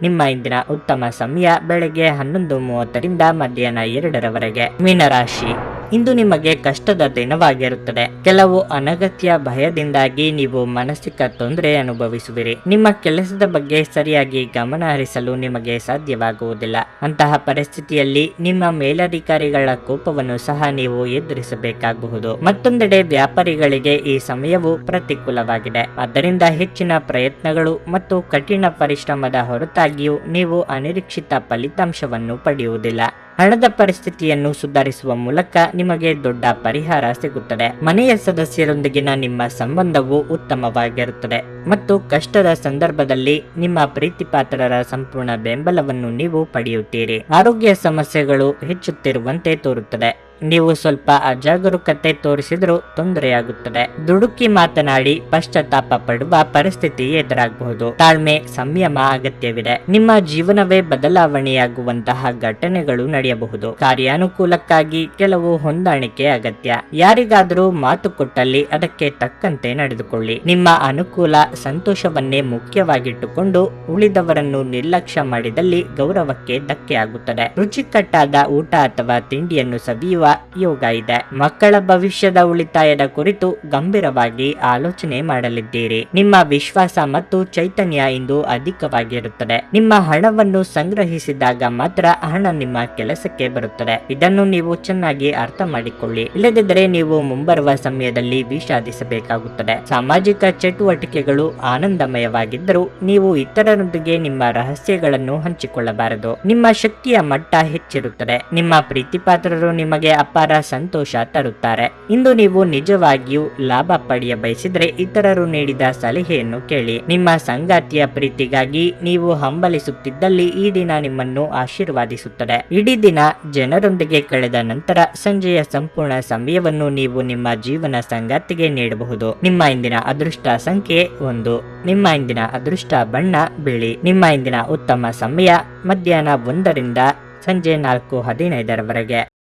ನಿಮ್ಮ ಇಂದಿನ ಉತ್ತಮ ಸಮಯ ಬೆಳಗ್ಗೆ 11:30ರಿಂದ ಮಧ್ಯಾಹ್ನ 2ರವರೆಗೆ. ಮೀನರಾಶಿ, ಇಂದು ನಿಮಗೆ ಕಷ್ಟದ ದಿನವಾಗಿರುತ್ತದೆ. ಕೆಲವು ಅನಗತ್ಯ ಭಯದಿಂದಾಗಿ ನೀವು ಮಾನಸಿಕ ತೊಂದರೆ ಅನುಭವಿಸುವಿರಿ. ನಿಮ್ಮ ಕೆಲಸದ ಬಗ್ಗೆ ಸರಿಯಾಗಿ ಗಮನ ಹರಿಸಲು ನಿಮಗೆ ಸಾಧ್ಯವಾಗುವುದಿಲ್ಲ. ಅಂತಹ ಪರಿಸ್ಥಿತಿಯಲ್ಲಿ ನಿಮ್ಮ ಮೇಲಧಿಕಾರಿಗಳ ಕೋಪವನ್ನು ಸಹ ನೀವು ಎದುರಿಸಬೇಕಾಗಬಹುದು. ಮತ್ತೊಂದೆಡೆ ವ್ಯಾಪಾರಿಗಳಿಗೆ ಈ ಸಮಯವು ಪ್ರತಿಕೂಲವಾಗಿದೆ. ಆದ್ದರಿಂದ ಹೆಚ್ಚಿನ ಪ್ರಯತ್ನಗಳು ಮತ್ತು ಕಠಿಣ ಪರಿಶ್ರಮದ ಹೊರತಾಗಿಯೂ ನೀವು ಅನಿರೀಕ್ಷಿತ ಫಲಿತಾಂಶವನ್ನು ಪಡೆಯುವುದಿಲ್ಲ. ಹಣದ ಪರಿಸ್ಥಿತಿಯನ್ನು ಸುಧಾರಿಸುವ ಮೂಲಕ ನಿಮಗೆ ದೊಡ್ಡ ಪರಿಹಾರ ಸಿಗುತ್ತದೆ. ಮನೆಯ ಸದಸ್ಯರೊಂದಿಗಿನ ನಿಮ್ಮ ಸಂಬಂಧವು ಉತ್ತಮವಾಗಿರುತ್ತದೆ ಮತ್ತು ಕಷ್ಟದ ಸಂದರ್ಭದಲ್ಲಿ ನಿಮ್ಮ ಪ್ರೀತಿಪಾತ್ರರ ಸಂಪೂರ್ಣ ಬೆಂಬಲವನ್ನು ನೀವು ಪಡೆಯುತ್ತೀರಿ. ಆರೋಗ್ಯ ಸಮಸ್ಯೆಗಳು ಹೆಚ್ಚುತ್ತಿರುವಂತೆ ತೋರುತ್ತದೆ. ನೀವು ಸ್ವಲ್ಪ ಅಜಾಗರೂಕತೆ ತೋರಿಸಿದರೂ ತೊಂದರೆಯಾಗುತ್ತದೆ. ದುಡುಕಿ ಮಾತನಾಡಿ ಪಶ್ಚಾತ್ತಾಪ ಪಡುವ ಪರಿಸ್ಥಿತಿ ಎದುರಾಗಬಹುದು. ತಾಳ್ಮೆ, ಸಂಯಮ ಅಗತ್ಯವಿದೆ. ನಿಮ್ಮ ಜೀವನವೇ ಬದಲಾವಣೆಯಾಗುವಂತಹ ಘಟನೆಗಳು ನಡೆಯಬಹುದು. ಕಾರ್ಯಾನುಕೂಲಕ್ಕಾಗಿ ಕೆಲವು ಹೊಂದಾಣಿಕೆ ಅಗತ್ಯ. ಯಾರಿಗಾದರೂ ಮಾತು ಕೊಟ್ಟಲ್ಲಿ ಅದಕ್ಕೆ ತಕ್ಕಂತೆ ನಡೆದುಕೊಳ್ಳಿ. ನಿಮ್ಮ ಅನುಕೂಲ, ಸಂತೋಷವನ್ನೇ ಮುಖ್ಯವಾಗಿಟ್ಟುಕೊಂಡು ಉಳಿದವರನ್ನು ನಿರ್ಲಕ್ಷ್ಯ ಮಾಡಿದಲ್ಲಿ ಗೌರವಕ್ಕೆ ಧಕ್ಕೆ ಆಗುತ್ತದೆ. ರುಚಿಕಟ್ಟಾದ ಊಟ ಅಥವಾ ತಿಂಡಿಯನ್ನು ಸವಿಯುವ ಯೋಗ ಇದೆ. ಮಕ್ಕಳ ಭವಿಷ್ಯದ ಉಳಿತಾಯದ ಕುರಿತು ಗಂಭೀರವಾಗಿ ಆಲೋಚನೆ ಮಾಡಲಿದ್ದೀರಿ. ನಿಮ್ಮ ವಿಶ್ವಾಸ ಮತ್ತು ಚೈತನ್ಯ ಇಂದು ಅಧಿಕವಾಗಿರುತ್ತದೆ. ನಿಮ್ಮ ಹಣವನ್ನು ಸಂಗ್ರಹಿಸಿದಾಗ ಮಾತ್ರ ಹಣ ನಿಮ್ಮ ಕೆಲಸಕ್ಕೆ ಬರುತ್ತದೆ. ಇದನ್ನು ನೀವು ಚೆನ್ನಾಗಿ ಅರ್ಥ ಮಾಡಿಕೊಳ್ಳಿ. ಇಲ್ಲದಿದ್ದರೆ ನೀವು ಮುಂಬರುವ ಸಮಯದಲ್ಲಿ ವಿಷಾದಿಸಬೇಕಾಗುತ್ತದೆ. ಸಾಮಾಜಿಕ ಚಟುವಟಿಕೆಗಳು ಆನಂದಮಯವಾಗಿದ್ದರೂ ನೀವು ಇತರರೊಂದಿಗೆ ನಿಮ್ಮ ರಹಸ್ಯಗಳನ್ನು ಹಂಚಿಕೊಳ್ಳಬಾರದು. ನಿಮ್ಮ ಶಕ್ತಿಯ ಮಟ್ಟ ಹೆಚ್ಚಿರುತ್ತದೆ. ನಿಮ್ಮ ಪ್ರೀತಿಪಾತ್ರರು ನಿಮಗೆ ಅಪಾರ ಸಂತೋಷ ತರುತ್ತಾರೆ. ಇಂದು ನೀವು ನಿಜವಾಗಿಯೂ ಲಾಭ ಪಡೆಯ ಬಯಸಿದ್ರೆ ಇತರರು ನೀಡಿದ ಸಲಹೆಯನ್ನು ಕೇಳಿ. ನಿಮ್ಮ ಸಂಗಾತಿಯ ಪ್ರೀತಿಗಾಗಿ ನೀವು ಹಂಬಲಿಸುತ್ತಿದ್ದಲ್ಲಿ ಈ ದಿನ ನಿಮ್ಮನ್ನು ಆಶೀರ್ವಾದಿಸುತ್ತದೆ. ಇಡೀ ದಿನ ಜನರೊಂದಿಗೆ ಕಳೆದ ನಂತರ ಸಂಜೆಯ ಸಂಪೂರ್ಣ ಸಮಯವನ್ನು ನೀವು ನಿಮ್ಮ ಜೀವನ ಸಂಗಾತಿಗೆ ನೀಡಬಹುದು. ನಿಮ್ಮ ಇಂದಿನ ಅದೃಷ್ಟ ಸಂಖ್ಯೆ 1. ನಿಮ್ಮ ಇಂದಿನ ಅದೃಷ್ಟ ಬಣ್ಣ ಬಿಳಿ. ನಿಮ್ಮ ಇಂದಿನ ಉತ್ತಮ ಸಮಯ ಮಧ್ಯಾಹ್ನ 1ರಿಂದ ಸಂಜೆ 4:15ರವರೆಗೆ.